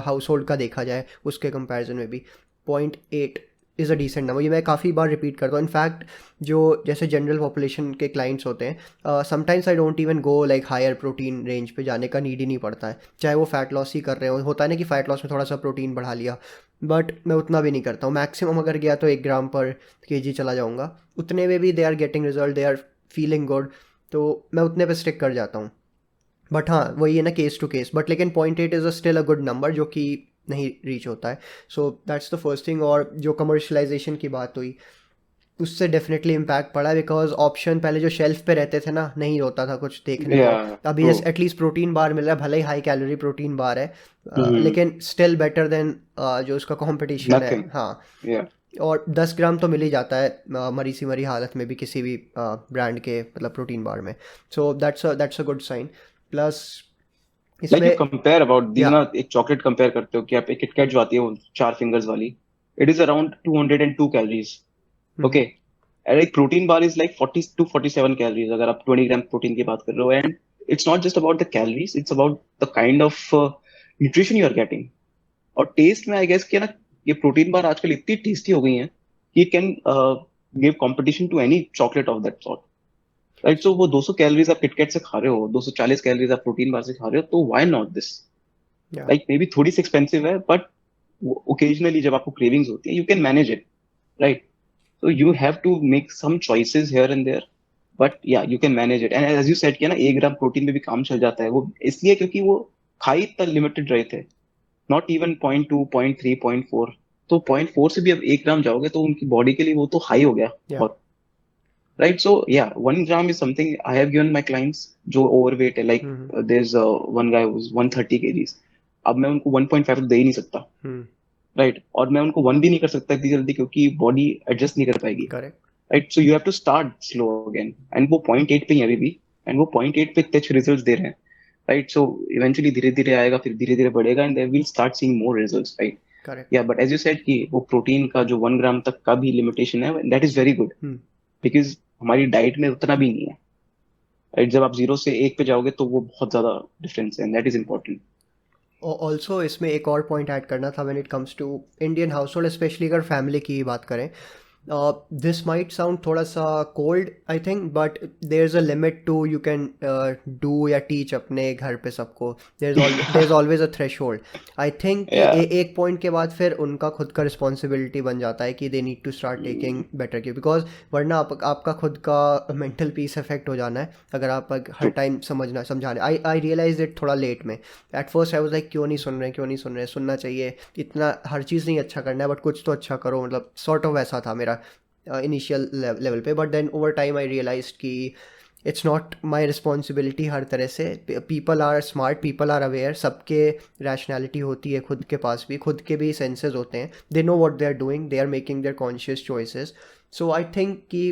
house hold का देखा जाए उसके कंपैरिजन में भी. 0.8 इज़ अ डिसेंट नंबर. ये मैं काफ़ी बार रिपीट करता हूँ. इनफैक्ट जो जैसे जनरल पॉपुलेशन के क्लाइंट्स होते हैं, sometimes I don't even go like higher protein range पे जाने का नीड ही नहीं पड़ता है, चाहे वो फैट लॉस ही कर रहे हो. होता है ना कि फ़ैट लॉस में थोड़ा सा प्रोटीन बढ़ा लिया, बट मैं उतना भी नहीं करता हूँ. मैक्सिमम अगर गया तो 1 ग्राम पर केजी चला जाऊँगा. उतने में भी they are getting result, they are feeling good, तो मैं उतने पे स्टिक कर जाता हूँ. बट हाँ, वही है ना, केस टू केस. बट लेकिन 0.8 is a still a good number जो कि नहीं रीच होता है. So that's the first thing. और जो कमर्शलाइजेशन की बात हुई, उससे डेफिनेटली इम्पैक्ट पड़ा, बिकॉज ऑप्शन पहले जो शेल्फ पे रहते थे ना, नहीं होता था कुछ देखने या को. अभी ट्रू. जैसे एटलीस्ट प्रोटीन बार मिल रहा है, भले ही हाई कैलोरी प्रोटीन बार है, हम्म. लेकिन स्टिल बेटर देन जो उसका कंपटीशन है. नथिंग. हाँ, या. और 10 ग्राम तो मिल ही जाता है मरी सी मरी हालत में भी किसी भी ब्रांड के मतलब प्रोटीन बार में. So that's a good sign. Plus like you इसमें कंपेयर अबाउट दीज या ना, एक चॉकलेट कंपेयर करते हो कि आप एक किटकैट जो आती है वो 4 फिंगर्स वाली, it is around 202 calories. Okay, and एक protein bar is like 40 to 47 calories, अगर आप 20 ग्राम प्रोटीन की बात कर रहे हो. And it's not just about the calories, it's about the kind of nutrition you are getting. और टेस्ट में आई गेस कि ना, ये प्रोटीन बार आजकल इतनी टेस्टी हो गई हैं कि can give competition to any chocolate of that sort. Right, so वो 200 कैलोरीज आप किटकैट से खा रहे हो, 240 कैलोरीज आप प्रोटीन बार से खा रहे हो, तो why not this. Yeah. Like may be थोड़ी सी एक्सपेंसिव है, बट ओकेजनली जब आपको क्रेविंग्स होती है, you can manage it, right? So you have to make some choices here and there, but yeah, you can manage it. And as you said कि ना 1 ग्राम प्रोटीन में भी काम चल जाता है, वो इसलिए क्योंकि वो खा ही इतना लिमिटेड रहे थे, नॉट इवन 0.2, 0.3, 0.4। तो 0.4 से भी अब 1 ग्राम जाओगे तो उनकी बॉडी के लिए वो तो हाई हो गया Yeah. बहुत, right? So yeah 1 gram is something I have given my clients जो ओवरवेट है, like hmm. There is one guy was 130 kgs। अब मैं उनको 1.5 दे ही नहीं सकता, हम्म। राइट? और मैं उनको 1 भी नहीं कर सकता इतनी जल्दी, क्योंकि बॉडी एडजस्ट नहीं कर पाएगी, correct. Right? So you have to start slow again, and वो 0.8 पे ही है अभी भी, एंड वो 0.8 पे टच रिजल्ट्स दे रहे हैं, राइट? सो इवेंचुअली धीरे धीरे आएगा, फिर धीरे धीरे बढ़ेगा, and they will start seeing more results, right? Correct. या बट एज यू सेड कि वो प्रोटीन का जो 1 ग्राम तक का भी लिमिटेशन है, that is very good, hmm. Because हमारी डाइट में उतना भी नहीं है, राइट? जब आप 0 से 1 पे जाओगे तो वो बहुत ज्यादा डिफरेंस है, and that is important. Also इसमें एक और पॉइंट ऐड करना था, when it comes to Indian household, specially अगर फैमिली की ही बात करें, दिस माइट साउंड थोड़ा सा cold I think, but there is a limit to you can do या टीच अपने घर पे सबको, there is always a threshold I think कि या एक पॉइंट के बाद फिर उनका खुद का रिस्पॉन्सिबिलिटी बन जाता है कि they need to start taking better care, because वरना आपका खुद का मेंटल पीस इफेक्ट हो जाना है अगर आप हर टाइम समझाने। आई रियलाइज इट थोड़ा लेट में। At first I was like क्यों नहीं सुन रहे, क्यों नहीं सुन रहे, सुनना चाहिए, इतना हर चीज़ नहीं अच्छा करना है बट कुछ तो अच्छा करो, मतलब सॉर्ट ऑफ वैसा था मेरा इनिशियल लेवल पे। But then over time I realise कि इट्स नॉट माई रिस्पॉन्सिबिलिटी हर तरह से। People are smart, people are aware, सबके रैशनैलिटी होती है, खुद के पास भी खुद के भी सेंसेस होते हैं, they know what they are doing, they are making their conscious choices. So I think कि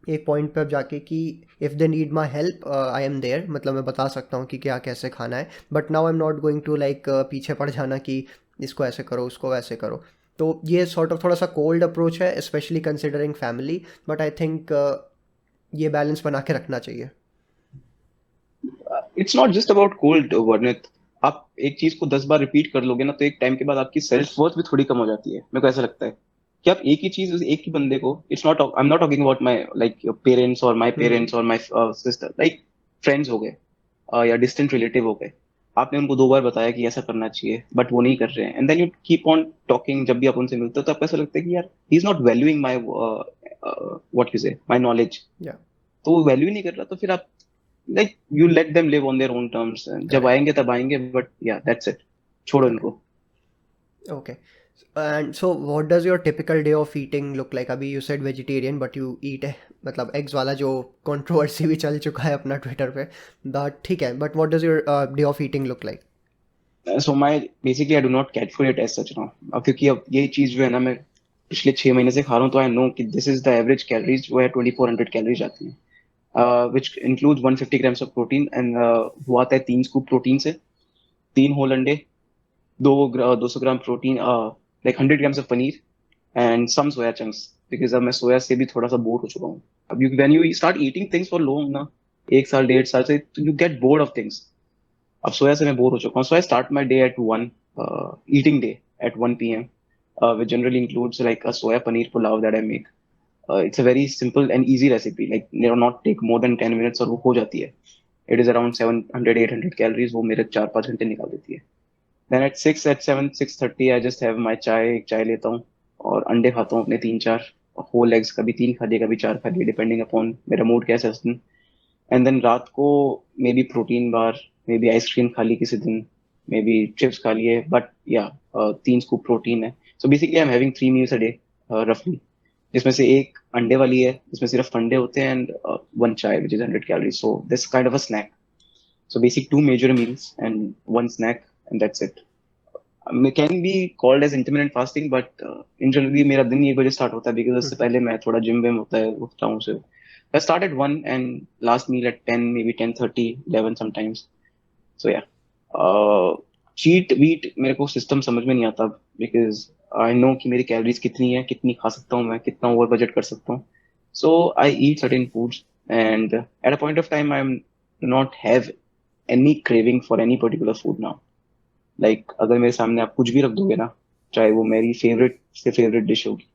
एक पॉइंट पे अब जाके कि if they need my help I am there, मतलब मैं बता सकता हूँ कि क्या कैसे खाना है, but now I am not going to like पीछे पड़ जाना कि इसको ऐसे करो उसको वैसे करो। तो ये सॉर्ट ऑफ थोड़ा सा कोल्ड अप्रोच है, specially considering family, but I think ये बैलेंस बना के रखना चाहिए। It's not just about cold, वर्णित। आप एक चीज को 10 बार रिपीट कर लोगे ना, तो एक टाइम के बाद आपकी सेल्फ वर्थ भी थोड़ी कम हो जाती है। मेरे को ऐसा लगता है कि आप एक ही चीज एक ही बंदे को, it's not, I am not talking about my like parents और माय हम्म। पेरेंट्स और माय सिस्टर, लाइक फ्रेंड्स हो गए, या डिस्टेंट रिलेटिव हो गए। आपने उनको 2 बार बताया कि ऐसा करना चाहिए, बट वो नहीं कर रहे हैं, and then you keep on talking. जब भी आप उनसे मिलते हो तो आपको ऐसा लगता है कि यार he is not valuing my what you से माय नॉलेज। या तो वो वैल्यू नहीं कर रहा, तो फिर आप like you let them live on their own terms, जब करेक्ट। आएंगे तब आएंगे, बट या दैट्स इट, छोड़ो करेक्ट। इनको। Okay. And so what does your typical day of eating look like? अभी you said vegetarian but you eat है, मतलब एग्स वाला जो कंट्रोवर्सी भी चल चुका है अपना ट्विटर पे, बट ठीक है, but what does your day of eating look like? So my basically I do not cat food it as such now, अब क्योंकि अब ये चीज जो है ना, मैं पिछले 6 महीने से खा रहा हूँ, तो आई नो कि this is the average calories जो है 2400 कैलोरीज आती है, which includes 150 grams of protein, and वो आता है 3 स्कूप प्रोटीन से, 3 होल अंडे, 200 gram protein, like 100 grams of paneer, and some soya chunks, because अब मैं सोया से भी थोड़ा सा बोर हो चुका हूँ। अब you when you start eating things for long ना, 1 साल 1.5 साल से, तो you get bored of things. अब सोया से मैं बोर हो चुका हूँ, so I start my day at 1, eating day at 1 p.m., which generally includes like a soya paneer pulao that I make. It's a very simple and easy recipe, like not take more than 10 minutes और वो हो जाती है। It is around 700-800 calories, वो मेरे 4-5 घंटे निकाल देती है। Then at 6, at 7, 6:30 I just have my चाय, एक चाय लेता हूँ, और अंडे खाता हूँ अपने 3-4 होल एग्स, कभी 3 खा लिए कभी 4 खा लिए, डिपेंडिंग अपॉन मेरा मूड कैसा है उस दिन। एंड देन रात को may be protein bar, may be ice cream खा ली किसी दिन, मे बी चिप्स खा लिए, बट या 3 स्कूप प्रोटीन है। So basically I am having 3 meals a day रफली, जिसमें से एक अंडे वाली है जिसमें सिर्फ अंडे होते हैं, and 1 chai which is 100 calories, so this kind of a snack. So basic 2 major meals and 1 snack, and that's it. It can be called as intermittent fasting, but in generally मेरा दिन 1 बजे स्टार्ट होता है, बिकॉज उससे पहले मैं थोड़ा जिम विम होता है, उठता हूँ। से I start at 1 and last meal at 10, maybe 10:30, 11 sometimes. So yeah, cheat wheat मेरे को सिस्टम समझ में नहीं आता, बिकॉज आई नो कि मेरी कैलोरीज कितनी है, कितनी खा सकता हूँ मैं, कितना ओवर बजट कर सकता हूँ। So I eat certain foods, and at a point of time I am not have any craving for any particular food now. Like अगर मेरे सामने आप कुछ भी रख दोगे ना, चाहे वो मेरी फेवरेट से फेवरेट डिश होगी,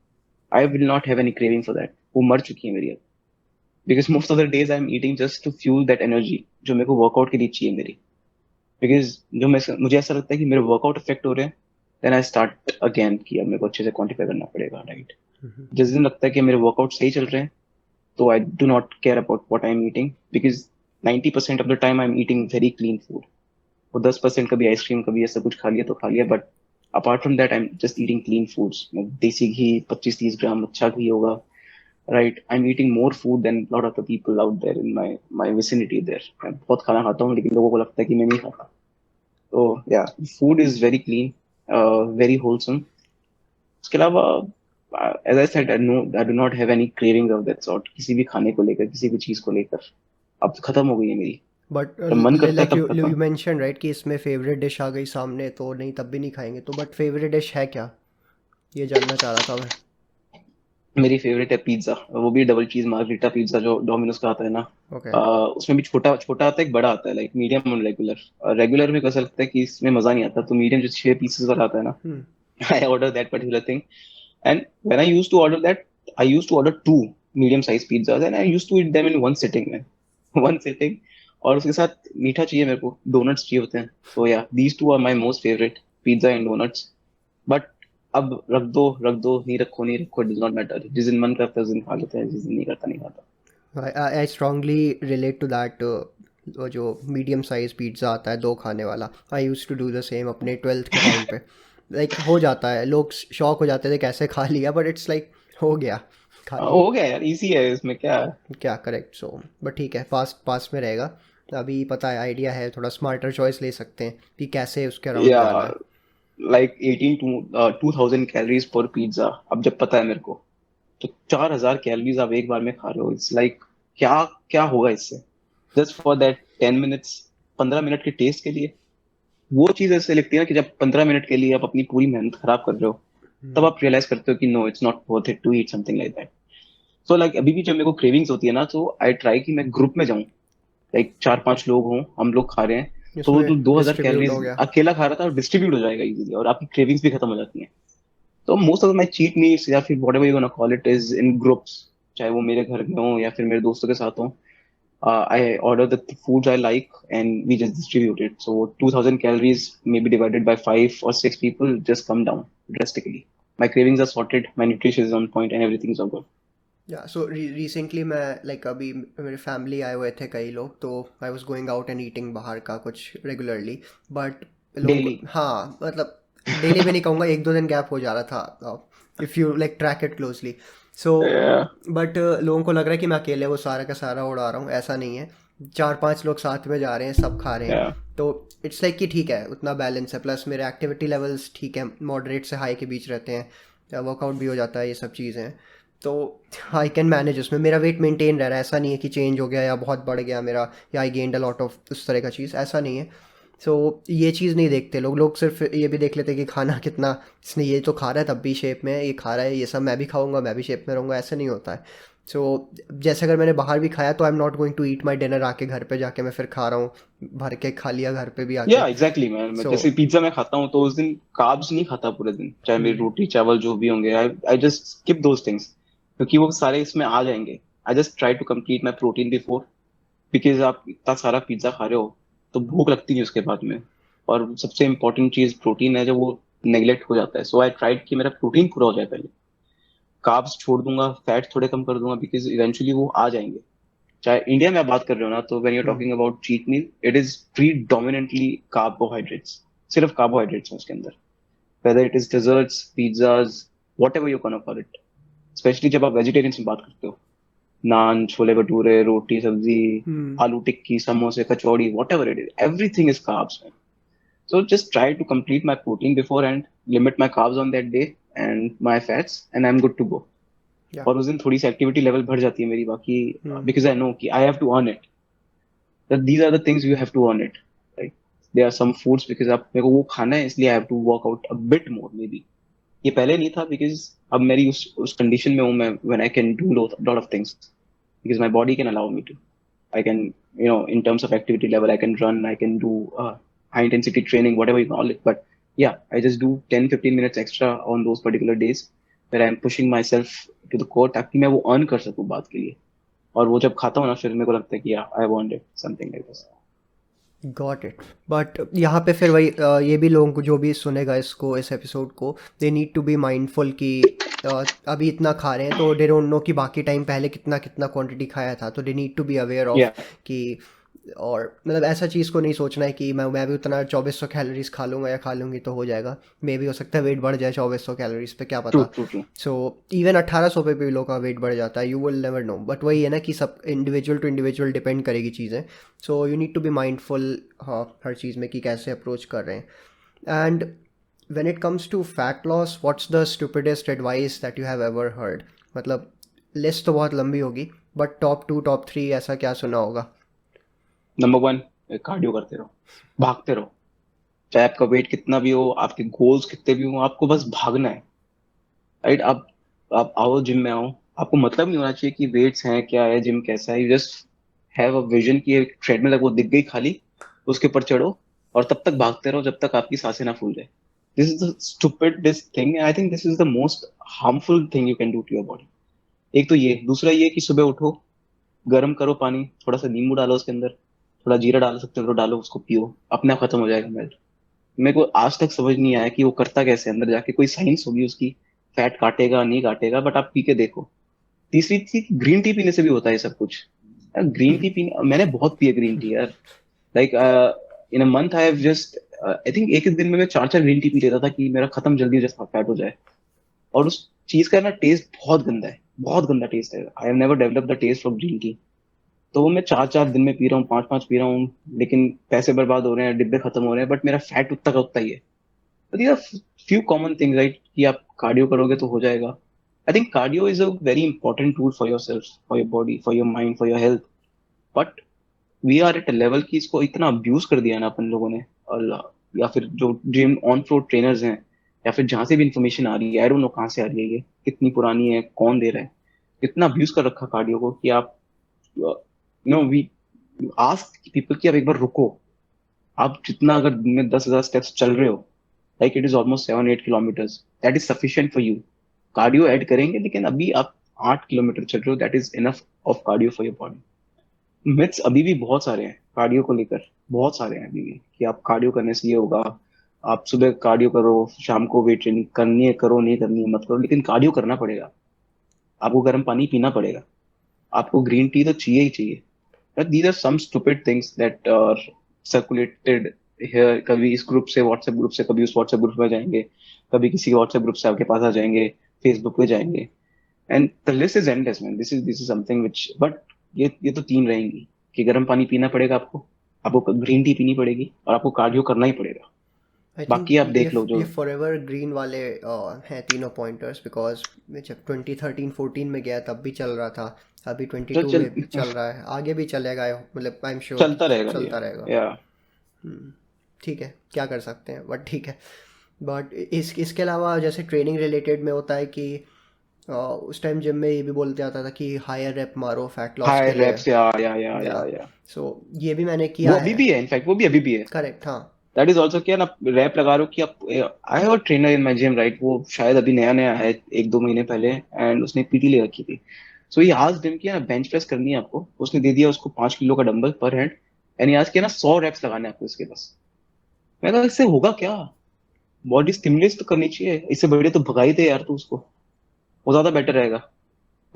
I will not have any craving for that, वो मर चुकी है मेरी अब, because most of the days I am eating just to fuel that energy जो मेरे को वर्कआउट के लिए चाहिए मेरी। बिकॉज जो मैं मुझे ऐसा लगता है कि मेरे वर्कआउट इफेक्ट हो रहे हैं, देन आई स्टार्ट अगेन कि अब मेरे को अच्छे से क्वांटिफाई करना पड़ेगा, राइट? हम्म। जिस दिन लगता है कि मेरे वर्कआउट सही चल रहे हैं, तो आई do not care about what I am eating, because 90% of the time I am eating very clean food. वो 10% कभी आइसक्रीम कभी ऐसा कुछ खा लिया तो खा लिया, but apart from that I am just eating clean foods. Desi ghee 25-30 gram अच्छा घी होगा, right? I am eating more food than lot of the people out there in my my vicinity there. मैं बहुत खाना खाता हूँ, लेकिन लोगों को लगता है कि मैं नहीं खाता। तो yeah, food is very clean, very wholesome. उसके अलावा, as I said, I do not have any cravings of that sort, किसी भी खाने को लेकर, किसी भी चीज को लेकर। अब खत्म हो गई है मेरी। बट जब मन करता है लाइक तब यू खाता यू हूँ। मेंशन राइट कि इसमें फेवरेट डिश आ गई सामने तो नहीं तब भी नहीं खाएंगे, तो बट फेवरेट डिश है क्या, ये जानना चाह रहा था मैं। मेरी फेवरेट है पिज्जा, वो भी डबल चीज मार्गरीटा पिज्जा जो डोमिनोज का आता है ना। ओके। उसमें भी छोटा छोटा आता है, एक बड़ा आता है, लाइक मीडियम और रेगुलर। रेगुलर में कैसा लगता है कि इसमें मजा नहीं आता, तो मीडियम जो 6 पीसेस वाला आता है ना, hmm. I order that particular thing. And when I used to order that, I used to order 2 medium size pizzas and I used to eat them in one sitting में, वन सिटिंग। और उसके साथ मीठा चाहिए मेरे को, डोनट्स चाहिए होते हैं। So yeah, these two are my most favourite, pizza and donuts. But अब रख दो, नहीं रखो नहीं रखो, इट डज नॉट मैटर। जिस दिन मन करता है उस दिन खा लेते हैं, जिस दिन नहीं करता नहीं खाता। I strongly relate to that. वो जो मीडियम साइज पिज्ज़ा आता है 2 खाने वाला, I use to do the same अपने 12th के टाइम पे। लाइक हो जाता है, लोग शॉक हो जाते थे कैसे खा लिया, बट इट्स लाइक हो गया, खा लिया। हो गया यार, इजी है, इसमें क्या है। क्या करेक्ट। सो बट ठीक है, पास पास में रहेगा। अभी पता है, आइडिया है, थोड़ा स्मार्टर चॉइस ले सकते हैं कि कैसे उसके अराउंड या, जाना है। लाइक 2,000 कैलोरीज पर पिज्जा। अब जब पता है मेरे को, तो 4,000 कैलोरीज आप एक बार में खा रहे हो। इट्स लाइक, क्या क्या होगा इससे, just for that 10 minutes, 15 minute के टेस्ट के लिए। वो चीज ऐसे लगती है ना कि जब 15 मिनट के लिए आप अपनी पूरी मेहनत खराब कर रहे हो, तब हम्म। आप रियलाइज करते हो कि no, it's not worth it to eat something like that. So like, अभी भी जब मेरे को क्रेविंग्स होती है ना, तो आई ट्राई कि मैं ग्रुप में जाऊं, लाइक 4-5 लोग हों, हम लोग खा रहे हैं। तो वो इसमें जो 2,000 डिस्ट्रीब्यूट हो कैलोरीज गया। अकेला खा रहा था, डिस्ट्रीब्यूट हो जाएगा इजीली, और आपकी क्रेविंग्स भी खत्म हो जाती हैं। तो most of my cheat meals, या फिर whatever you gonna call it, is in groups. चाहे वो मेरे घर में हो या फिर मेरे दोस्तों के साथ हो, I order the foods I like and we just distribute it. So 2,000 calories maybe divided by 5 or 6 people just come down drastically. My cravings are sorted, my nutrition is on point, and everything is all good. या सो रिसेंटली मैं लाइक अभी मेरे फैमिली आए हुए थे कई लोग, तो I was going out and eating बाहर का कुछ रेगुलरली। बट लोगों को, Daily. हाँ मतलब डेली भी नहीं कहूँगा, 1-2 दिन गैप हो जा रहा था, if you like track it closely. So Yeah. But लोगों को लग रहा है कि मैं अकेले वो सारा का सारा उड़ा रहा हूँ, ऐसा नहीं है। 4-5 लोग साथ में जा रहे हैं, सब खा रहे हैं। Yeah. तो इट्स लाइक कि ठीक है, उतना बैलेंस है, प्लस मेरे एक्टिविटी लेवल्स ठीक है, मॉडरेट से हाई के बीच रहते हैं, वर्कआउट भी हो जाता है, ये सब चीज़ें हैं। तो आई कैन मैनेज, उसमें मेरा वेट मेंटेन रह रहा है, ऐसा नहीं है कि चेंज हो गया या बहुत बढ़ गया मेरा, या I gained a lot of उस तरह का चीज़, ऐसा नहीं है। सो ये चीज़ नहीं देखते लोग, लोग सिर्फ ये भी देख लेते हैं कि खाना कितना, इसने ये तो खा रहा है तब भी शेप में है, ये खा रहा है, ये सब मैं भी खाऊंगा मैं भी शेप में रहूँगा, ऐसा नहीं होता है। सो जैसे अगर मैंने बाहर भी खाया तो I am not going to eat my dinner आके घर पे जाके मैं फिर खा रहा हूँ, भर के खा लिया घर पे भी आके। Yeah, exactly, मैं सो जैसे पिज्जा मैं खाता हूँ, तो उस दिन कार्ब्स नहीं खाता पूरे दिन, चाहे मेरी रोटी चावल जो भी होंगे, I just skip those things, क्योंकि वो सारे इसमें आ जाएंगे। I just try to complete my protein before, because आप इतना सारा पिज्जा खा रहे हो, तो भूख लगती है उसके बाद में। और सबसे इम्पोर्टेंट चीज प्रोटीन है, जो वो नेग्लेक्ट हो जाता है। सो आई ट्राइड कि मेरा प्रोटीन पूरा हो जाए पहले, कार्ब्स छोड़ दूंगा, फैट थोड़े कम कर दूंगा, बिकॉज इवेंचुअली वो आ जाएंगे। चाहे इंडिया में आप बात कर रहे हो ना, तो when you talking about cheat meal, it is predominantly carbohydrates, सिर्फ कार्बोहाइड्रेट्स हैं उसके अंदर। Whether it is desserts, pizzas, whatever you can call it. Specially जब आप वेजिटेरियन से बात करते हो, नान, छोले भटूरे, रोटी सब्जी, आलू टिक्की, समोसे, कचौड़ी, whatever it is, everything is carbs, man. So just try to complete my protein beforehand, limit my carbs on that day and my fats, and I'm good to go. या और उस दिन थोड़ी सी एक्टिविटी लेवल बढ़ जाती है मेरी, बाकी बिकॉज आई नो कि I have to earn it, that these are the things you have to earn it, right? There are some foods because आप मेरे को वो खाना है, इसलिए I have to work out a bit more maybe. ये पहले नहीं था, बिकॉज अब मेरी उस कंडीशन में हूँ मैं, when I can do lot of things, because my body can allow me to. I can, in terms of activity level, I can run, I can do high intensity training, whatever you call it. But yeah, I just do 10-15 minutes extra on those particular days where I'm pushing myself to the core, ताकि मैं वो earn कर सकूँ बाद के लिए। और वो जब खाता हूँ ना, फिर मेरे को लगता है कि I wanted something like this. Got it. But यहाँ पे फिर वही ये भी लोगों को जो भी सुनेगा इसको, इस एपिसोड को, they need to be mindful कि अभी इतना खा रहे हैं तो दे डोंट नो कि बाकी टाइम पहले कितना कितना क्वांटिटी खाया था, तो they need to be aware of या कि, और मतलब ऐसा चीज़ को नहीं सोचना है कि मैं भी उतना 2400 कैलोरीज खा लूँगा या खा लूँगी तो हो जाएगा। मे भी हो सकता है वेट बढ़ जाए 2400 कैलोरीज पे, क्या ट्रू पता। True true. सो इवन 1800 पे भी लोगों का वेट बढ़ जाता है, you will never know. But वही है ना कि सब इंडिविजुअल टू इंडिविजुअल डिपेंड करेगी चीज़ें। So you need to be mindful, हाँ, हर चीज़ में कि कैसे अप्रोच कर रहे हैं। And when it comes to fat loss, what's the stupidest advice that you have ever heard? मतलब लिस्ट तो बहुत लंबी होगी, बट टॉप 2 टॉप 3 ऐसा क्या सुना होगा? नंबर 1, कार्डियो करते रहो, भागते रहो। चाहे आपका वेट कितना भी हो, आपके गोल्स कितने भी हो, आपको बस भागना है। राइट? आप आओ जिम में आओ, आपको मतलब नहीं होना चाहिए कि वेट्स हैं क्या है, जिम कैसा है। You just have a vision कि एक ट्रेडमिल है वो दिख गई खाली, उसके ऊपर चढ़ो और तब तक भागते रहो जब तक आपकी सांसें ना फूल जाए। This is the stupidest thing, I think this is the most harmful thing you can do to your body. एक तो ये, दूसरा ये कि सुबह उठो, गर्म करो पानी, थोड़ा सा नींबू डालो उसके अंदर, थोड़ा जीरा डाल सकते हो तो डालो, उसको पियो, अपने आप खत्म हो जाएगा मेल्ट। मेरे को आज तक समझ नहीं आया कि वो करता कैसे, अंदर जाके कोई साइंस होगी उसकी, फैट काटेगा नहीं काटेगा, बट आप पी के देखो। तीसरी चीज, ग्रीन टी पीने से भी होता है सब कुछ। यार ग्रीन टी पीने, मैंने बहुत पिया ग्रीन टी यार। Like in a month I have just, I think एक एक दिन में मैं 4 4 ग्रीन टी पी लेता था कि मेरा खत्म जल्दी जैसा फैट हो जाए। और उस चीज का ना टेस्ट बहुत गंदा है, बहुत गंदा टेस्ट है। I have never develop the taste of green tea. तो वो मैं 4 4 दिन में पी रहा हूँ, 5 5 पी रहा हूँ, लेकिन पैसे बर्बाद हो रहे हैं, डिब्बे खत्म हो रहे हैं, बट मेरा फैट उतना का उतना ही है। तो these are few common things, right? कि आप कार्डियो करोगे तो हो जाएगा। I think cardio is a very important tool for yourself, for your body, for your mind, for your health. But we are at a level कि इसको इतना अब्यूज कर दिया ना अपन लोगों ने। और या फिर जो जिम ऑन फ्लोर ट्रेनर्स हैं, या फिर जहां से भी इंफॉर्मेशन आ रही है, आई डोंट नो कहाँ से आ रही है, ये कितनी पुरानी है, कौन दे रहा है, इतना अब्यूज कर रखा कार्डियो को कि आप, नो वी आस्क पीपल कि आप एक बार रुको। आप जितना अगर दिन में 10,000 स्टेप्स चल रहे हो, like it is almost 7 8 kilometres, that is sufficient for you. Cardio add करेंगे, लेकिन अभी आप 8 किलोमीटर चल रहे हो, that is enough of cardio for your body. Myths अभी भी बहुत सारे हैं कार्डियो को लेकर, बहुत सारे हैं अभी भी, कि आप कार्डियो करने से ये होगा, आप सुबह कार्डियो करो, शाम को वेट ट्रेनिंग करनी है करो, नहीं करनी है मत करो, लेकिन कार्डियो करना पड़ेगा। आपको गर्म पानी पीना पड़ेगा, आपको ग्रीन टी तो चाहिए ही चाहिए। But these are some stupid things that are circulated here। कभी इस ग्रुप से, व्हाट्सएप ग्रुप से, कभी उस व्हाट्सएप ग्रुप में जाएंगे, कभी किसी व्हाट्सएप ग्रुप से आपके पास आ जाएंगे, फेसबुक पे जाएंगे, and the list is endless man. This is something which, but ये तो तीन रहेंगी कि गर्म पानी पीना पड़ेगा आपको, आपको ग्रीन टी पीनी पड़ेगी, और आपको कार्डियो करना ही पड़ेगा। आई थिंक बाकी आप ये देख लो जो। ये फॉरएवर ग्रीन वाले हैं तीनों पॉइंटर्स, बिकॉज मैं जब 2013-14 में गया तब भी चल रहा था, अभी चल 22 चल में भी चल रहा है, आगे भी चलेगा, मतलब आई एम श्योर कि चलता रहेगा ये। चलता रहेगा। या हम्म, ठीक है, क्या कर सकते हैं, बट ठीक है। बट इसके अलावा जैसे ट्रेनिंग रिलेटेड में होता है कि उस टाइम जिम में ये भी बोलते आता था कि हायर रेप मारो फैट लॉस हाई के लिए। रेप्स, या या या सो ये भी मैंने वो किया अभी है। भी है, इनफैक्ट वो भी अभी भी है। करेक्ट, हाँ। दैट इज ऑल्सो, क्या ना, रैप लगा रहे हो कि आप, आई have a trainer in my gym, right? वो शायद अभी नया नया है, 1 2 महीने पहले, एंड उसने पीटी ले रखी थी। सो ये आज जिम किया ना, बेंच प्रेस करनी है आपको, उसने दे दिया उसको 5 किलो का डंबल पर हेड, एंड आज किया ना 100 रेप्स लगाने हैं आपको इसके बस। मैं कहा इससे होगा क्या? बॉडी स्टिमुलेट तो करनी चाहिए, इससे बढ़िया तो भगा ही दे यार तू उसको, वो ज्यादा बेटर रहेगा।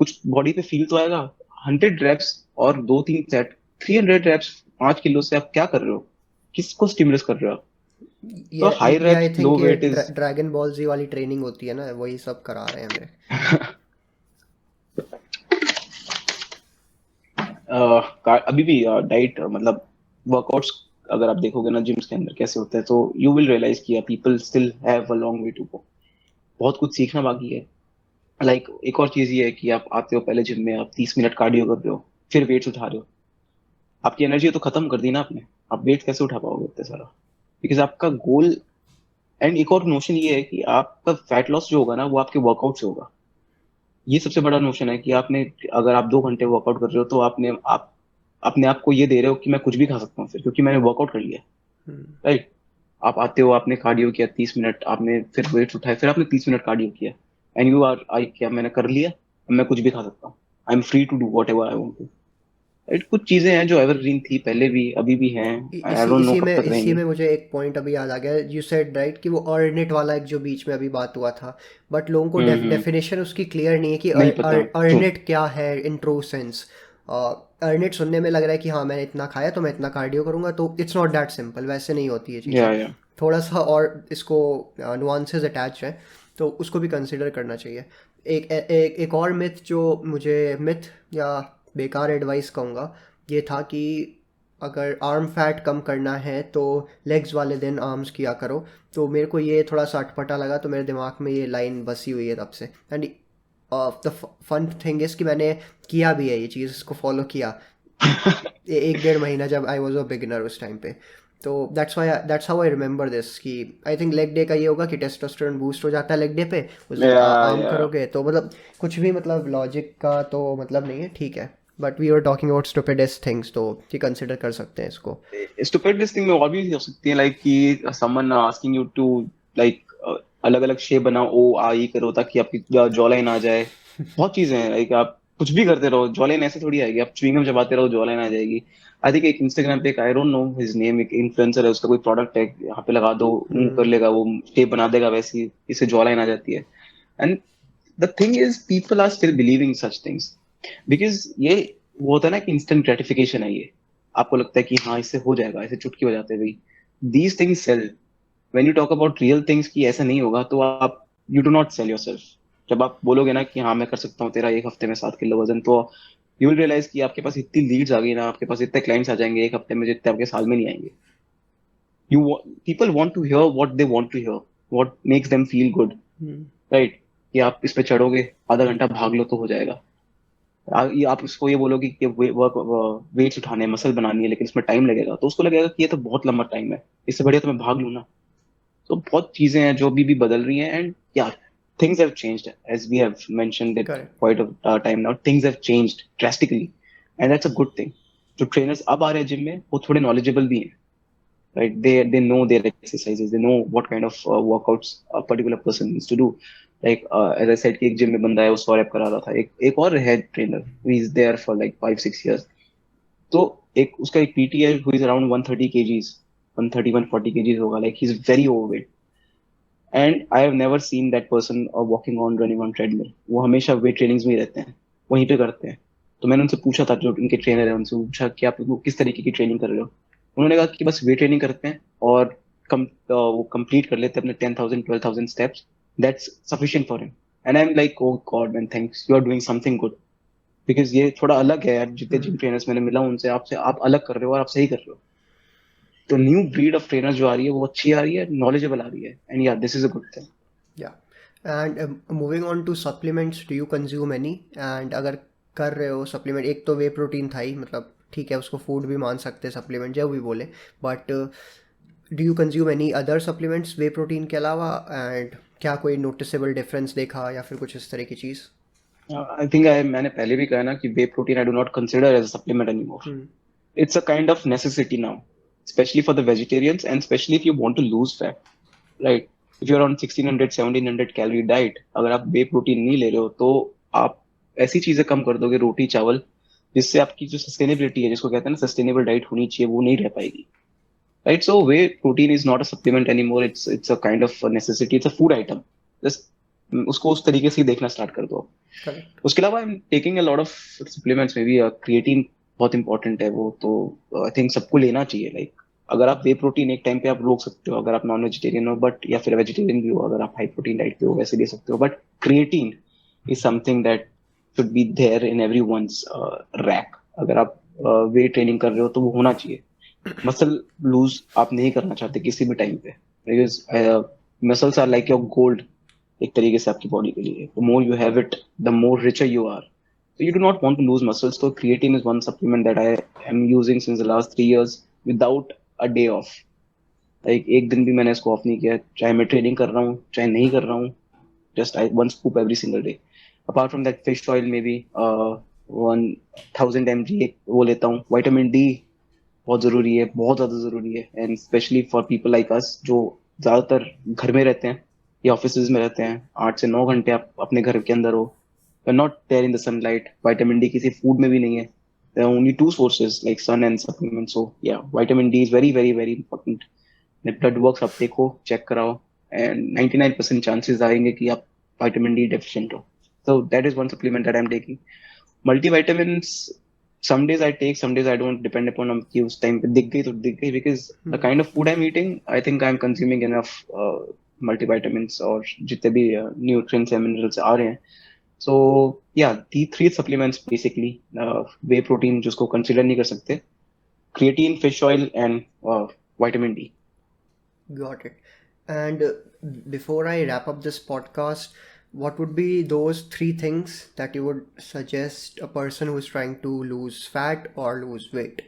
कुछ बॉडी पे फील तो आएगा। 100 रेप्स और 2 3 सेट, 300 रेप्स 5 किलो से आप क्या कर रहे हो? किसको स्टिमुलेट कर रहे हो आप? तो हाई ये आई रेप्स लो थिंक ये वेट इज ड्रैगन बॉल जी वाली ट्रेनिंग होती है ना, वही सब करा रहे हैं हमें। अभी भी डाइट, मतलब वर्कआउट्स अगर आप देखोगे ना जिम्स के अंदर कैसे होते हैं, तो यू विल रियलाइज कि people still have a long way to go. बहुत कुछ सीखना बाकी है। लाइक एक और चीज ये है कि आप आते हो पहले जिम में, आप 30 मिनट कार्डियो कर रहे हो, फिर वेट्स उठा रहे हो, आपकी एनर्जी तो खत्म कर दी ना आपने। आप वेट कैसे उठा पाओगे इतने सारा? बिकॉज आपका गोल, एंड एक और नोशन ये है कि आपका फैट लॉस जो होगा ना, वो आपके वर्कआउट से होगा। ये सबसे बड़ा नोशन है कि आपने, अगर आप 2 घंटे वर्कआउट कर रहे हो, तो आप अपने आप को ये दे रहे हो कि मैं कुछ भी खा सकता हूँ फिर, क्योंकि मैंने वर्कआउट कर लिया। हम्म, राइट? आप आते हो, आपने कार्डियो किया 30 मिनट, आपने फिर वेट्स उठाए, फिर आपने 30 मिनट कार्डियो किया, एंड यू आर, आई क्या मैंने कर लिया, अब मैं कुछ भी खा सकता हूँ, I am free to do whatever I want to. कुछ चीजें हैं जो एवरग्रीन थी पहले भी, अभी भी हैं, आई इसी डोंट नो इसी कब में तक इसी रहेंगी। में मुझे एक पॉइंट अभी याद आ गया, यू सेड राइट कि वो अर्न वाला एक जो बीच में अभी बात हुआ था, बट लोगों को हम्म। डेफिनेशन उसकी क्लियर नहीं है कि नहीं पता। अर्न इट क्या है in true sense. Earn it सुनने में लग रहा है कि हाँ मैंने इतना खाया तो मैं इतना कार्डियो करूंगा, तो इट्स नॉट दैट सिंपल, वैसे नहीं होती ये चीज़ें। या थोड़ा सा और इसको नुआंसेस अटैच हैं, तो उसको भी कंसिडर करना चाहिए। एक और मिथ जो मुझे, मिथ या बेकार एडवाइस कहूँगा, ये था कि अगर आर्म फैट कम करना है तो लेग्स वाले दिन आर्म्स किया करो। तो मेरे को ये थोड़ा सा अटपटा लगा, तो मेरे दिमाग में ये लाइन बसी हुई है तब से। And the fun thing is कि मैंने किया भी है ये चीज़, इसको फॉलो किया एक डेढ़ महीना, जब आई वॉज अ बिगिनर उस टाइम पे। तो that's how I remember this कि आई थिंक लेग डे का ये होगा कि टेस्टोस्टेरोन बूस्ट हो जाता है लेग डे पे, उस दिन आर्म या करोगे तो मतलब कुछ भी मतलब लॉजिक का तो मतलब नहीं है, ठीक है। But we are talking about stupidest things, तो ये कंसिडर कर सकते हैं इसको। स्टूपिड थिंग में और भी हो सकती है, लाइक कि someone asking you to, like अलग अलग शेप बनाओ, ओ आई करो ताकि आपकी जॉ लाइन आ जाए। बहुत चीजें हैं, लाइक आप कुछ भी करते रहो जॉ लाइन ऐसे थोड़ी आएगी, आप च्युइंगम चबाते रहो जॉ लाइन आ जाएगी। आई थिंक एक इंस्टाग्राम पे एक, I don't know his name, एक इन्फ्लुएंसर है, उसका कोई प्रोडक्ट है, यहाँ पे लगा दो, कर हम्म। लेगा वो, शेप बना देगा वैसी, इससे जॉ लाइन आ जाती है। And the thing is people are still believing such things, because ये वो होता है ना कि इंस्टेंट ग्रेटिफिकेशन है ये। आपको लगता है कि हाँ इससे हो जाएगा, ऐसे चुटकी बजाते भाई, these things sell. When you talk about real things कि ऐसा नहीं होगा, तो आप, you do not sell yourself. जब आप बोलोगे ना कि हाँ मैं कर सकता हूँ तेरा एक हफ्ते में 7 किलो वजन, तो यू विल रियलाइज कि आपके पास इतनी लीड्स आ गई ना, आपके पास इतने क्लाइंट्स आ जाएंगे एक हफ्ते में जितने आपके साल में नहीं आएंगे। You people want to hear what they want to hear, what makes them feel good, hmm. Right? कि आप इस पे चढ़ोगे, आधा घंटा भाग लो तो हो जाएगा। ये आप उसको ये बोलोगे कि वर्क वेट्स उठाने मसल बनानी है लेकिन इसमें टाइम लगेगा, तो उसको लगेगा कि ये तो बहुत लंबा टाइम है, इससे बढ़िया तो मैं भाग लूँ ना। तो बहुत चीजें हैं जो अभी भी बदल रही हैं, and yeah things have changed as we have mentioned it correct. Quite a time now, things have changed drastically, and that's a good thing. जो ट्रेनर्स अब आ रहे हैं जिम में वो थोड़े नॉलेजेबल भी हैं, right? They know their exercises, they know what kind of workouts a particular person needs to do. Like as I said कि एक जिम में बंदा है वो 100 रैप करा रहा था, एक और है trainer who is there for like 5-6 years। तो एक उसका एक पीटी है who is around 130 kgs, 130 140 kgs होगा, like he's very overweight, and I have never seen that person walking on running on treadmill। वो हमेशा वेट ट्रेनिंग्स में ही रहते हैं, वहीं पे करते हैं। तो मैंने उनसे पूछा था, जो उनके ट्रेनर है उनसे पूछा कि आप लोग किस तरीके की ट्रेनिंग कर रहे हो। उन्होंने कहा कि बस वेट ट्रेनिंग करते हैं और वो कंप्लीट कर लेते हैं अपने 10,000 12,000 steps, that's sufficient for him. And I am like oh God man, thanks, you are doing something good. Because ये थोड़ा अलग है यार, जितने जिम हम्म। ट्रेनर्स मैंने मिला उनसे, आपसे आप अलग कर रहे हो और आप सही कर रहे हो। तो न्यू ब्रीड ऑफ ट्रेनर जो आ रही है वो अच्छी आ रही है, नॉलेजेबल आ रही है, and yeah this is a good thing. Yeah and moving on to supplements, do you consume any? And अगर कर रहे हो सप्लीमेंट, एक तो वे प्रोटीन था ही, मतलब ठीक है उसको फूड भी मान सकते हैं सप्लीमेंट जो भी बोले, but do you consume any other supplements way protein के अलावा? एंड क्या कोई नोटिसेबल डिफरेंस देखा या फिर कुछ इस तरह की चीज़? आई थिंक आई, मैंने पहले भी कहा ना कि whey protein I do not consider as a supplement anymore. Hmm. It's a kind of necessity now, especially for the vegetarians, and especially if you want to lose fat, right? If you're on 1600 1700 calorie diet, अगर आप whey protein नहीं ले रहे हो तो आप ऐसी चीजें कम कर दोगे, रोटी चावल, जिससे आपकी जो सस्टेनेबिलिटी है, जिसको कहते हैं ना सस्टेनेबल डाइट होनी चाहिए, वो नहीं रह पाएगी, right? So whey protein is not a supplement anymore, it's a kind of a necessity, it's a food item। just उसको उस तरीके से ही देखना स्टार्ट कर दो। करेक्ट। उसके अलावा I am taking a lot of supplements में भी, क्रिएटिन बहुत इंपॉर्टेंट है वो तो, आई थिंक सबको लेना चाहिए। लाइक अगर आप वे प्रोटीन एक टाइम पे आप रोक सकते हो अगर आप नॉन वेजिटेरियन हो, बट या फिर वेजिटेरियन भी हो, अगर आप हाई प्रोटीन डाइट पे हो वैसे ले सकते हो, but creatine is something that should be there in every one's rack. अगर आप वेट ट्रेनिंग कर रहे हो तो वो होना चाहिए। मसल लूज आप नहीं करना चाहते किसी भी टाइम पे, because muscles are like your gold एक तरीके से आपकी बॉडी के लिए। The more you have it, the more richer you are. So you do not want to lose muscles. So creatine is one supplement that I am using since the last 3 years without a day off. Like एक दिन भी मैंने इसको ऑफ नहीं किया, चाहे मैं ट्रेनिंग कर रहा हूँ चाहे नहीं कर रहा हूँ। Just I one scoop every single day. Apart from that, fish oil maybe 1000 mg एक वो लेता हूँ। Vitamin D बहुत जरूरी है, बहुत ज्यादा जरूरी है, and specially for people like us जो ज्यादातर घर में रहते हैं या ऑफिस में रहते हैं, 8 से 9 घंटे आप अपने घर के अंदर हो, not there in the sunlight. Vitamin D किसी फूड में भी नहीं है, There are only two sources like sun and supplements. So yeah, vitamin D is very, very, very important. Blood works आप देखो, चेक कराओ, एंड 99% चांसेस आएंगे कि आप विटामिन डी डेफिशिएंट हो. So that is one supplement that I'm taking. Multivitamins, some days I take, some days I don't, depend upon कि उस टाइम पे दिख गई तो दिख गई, because the kind of food I'm eating, I think I'm consuming enough multivitamins और जितने भी nutrients and minerals आ रहे हैं. So yeah, the three supplements basically, whey protein जिसको consider नहीं कर सकते, creatine, fish oil and vitamin D. Got it. And before I wrap up this podcast, what would be those three things that you would suggest a person who is trying to lose fat or lose weight?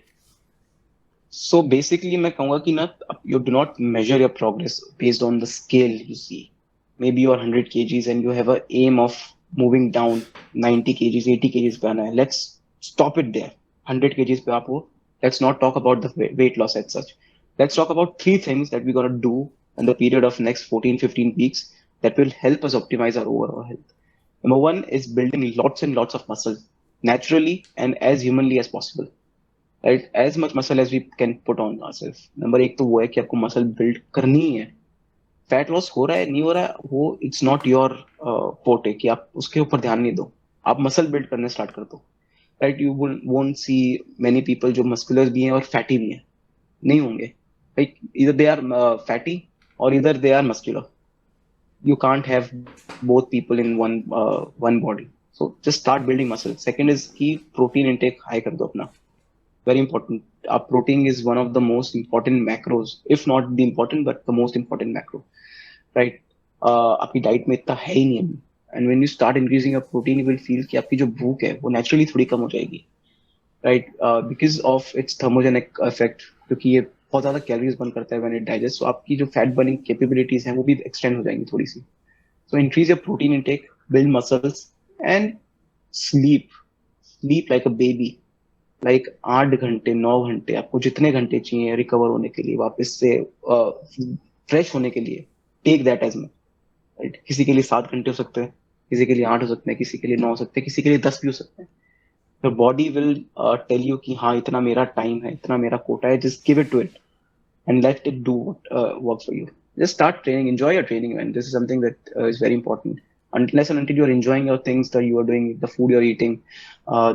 So basically, मैं कहूँगा कि ना, you do not measure your progress based on the scale you see. Maybe you're 100 kgs and you have an aim of moving down 90 kgs, 80 kgs पे आना है. Let's stop it there. 100 kgs पे आप हो. Let's not talk about the weight loss as such. Let's talk about three things that we're gonna do in the period of next 14, 15 weeks that will help us optimize our overall health. Number one is building lots and lots of muscle naturally and as humanly as possible. Right, as much muscle as we can put on ourselves. Number एक तो वो है कि आपको मसल बिल्ड करनी ही है. फैट लॉस हो रहा है नहीं हो रहा है, वो इट्स नॉट योर फोर्टे कि आप उसके ऊपर ध्यान नहीं दो. आप मसल बिल्ड करने स्टार्ट कर दो. Right, you won't see many people जो मस्कुलर भी हैं और फैटी भी हैं. नहीं होंगे. राइट, इधर दे आर फैटी और इधर they are muscular. You can't have both people in one body. So just start building muscle. Second is कि protein intake high कर दो अपना. Very important. Protein is one of the most important macros, if not the important, but the most important macro, right? आपकी डाइट में इतना है ही नहीं अभी. And when you start increasing your protein, you will feel कि आपकी जो भूख है वो naturally थोड़ी कम हो जाएगी, right? Because of its thermogenic effect, क्योंकि ये बहुत ज्यादा कैलोरीज बर्न करता है when it digests, so आपकी जो फैट बर्निंग कैपेबिलिटीज हैं वो भी एक्सटेंड हो जाएंगी थोड़ी सी. So increase your protein intake, build muscles, and sleep. Sleep like a baby. Like 8 घंटे 9 घंटे आपको जितने घंटे चाहिए रिकवर होने के लिए, वापस से फ्रेश होने के लिए, take that as much. Right, किसी के लिए 7 घंटे हो सकते हैं, किसी के लिए 8 हो सकते हैं, किसी के लिए 9 हो सकते हैं, किसी के लिए 10 भी हो सकते हैं. Your body will tell you कि हाँ इतना मेरा टाइम है, इतना मेरा कोटा है, just give it to it and let it do what works for you. Just start training, enjoy your training, man. This is something that is very important. Unless and until you're enjoying your things that you are doing, the food you're eating,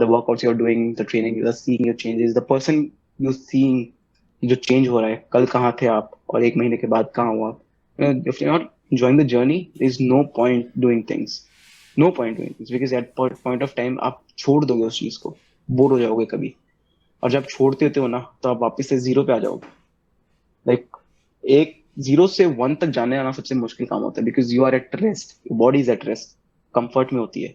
the workouts you're doing, the training, you're seeing your changes, the person you're seeing, जो change हो रहा है, कल कहाँ थे आप और एक महीने के बाद कहाँ हो आप. If you're not enjoying the journey, there's no point doing things. No point doing things because at point of time आप छोड़ दोगे उस चीज को, बोर हो जाओगे कभी. और जब छोड़ते होते हो ना, तो आप वापस से जीरो पे आ जाओगे. लाइक एक 0 से 1 तक जाने आना सबसे मुश्किल काम होता है, because you are at rest, your body is at rest, comfort में होती है.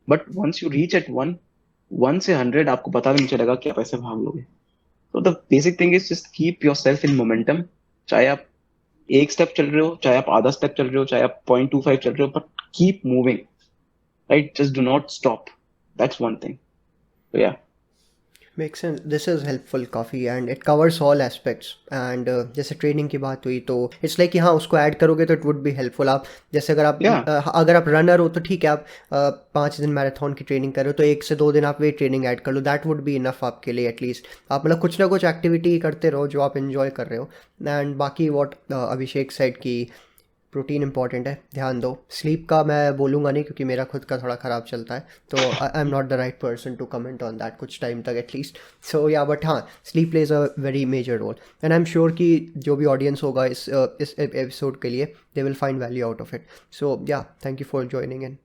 But once you reach at 1 से 100 आपको पता भी नहीं चलेगा कि आप ऐसे भाग लोगे. तो the basic thing is just keep your self in momentum. चाहे आप एक स्टेप चल रहे हो, चाहे आप आधा स्टेप चल रहे हो, चाहे आप 0.25 चल रहे हो, but keep moving. Right, just do not stop. That's one thing. तो या Makes sense. This is helpful काफ़ी and it covers all aspects. And जैसे ट्रेनिंग की बात हुई तो इट्स लाइक कि हाँ उसको ऐड करोगे तो इट वुड बी हेल्पफुल. आप जैसे अगर आप रनर हो तो ठीक है, आप 5 दिन मैराथन की ट्रेनिंग कर रहे हो तो 1 से 2 दिन आप वेट ट्रेनिंग ऐड कर लो. दैट वुड बी इनफ आपके लिए. एटलीस्ट आप मतलब कुछ ना कुछ एक्टिविटी करते रहो जो आप इन्जॉय कर रहे हो. एंड बाकी वॉट अभिषेक सेड कि प्रोटीन इंपॉर्टेंट है, ध्यान दो. स्लीप का मैं बोलूँगा नहीं क्योंकि मेरा खुद का थोड़ा ख़राब चलता है, तो I am not the right person to comment on that कुछ टाइम तक एटलीस्ट. सो या बट हाँ, sleep plays a very major role. And I am sure कि जो भी ऑडियंस होगा इस एपिसोड के लिए, they will find value out of it. So yeah, thank you for joining in.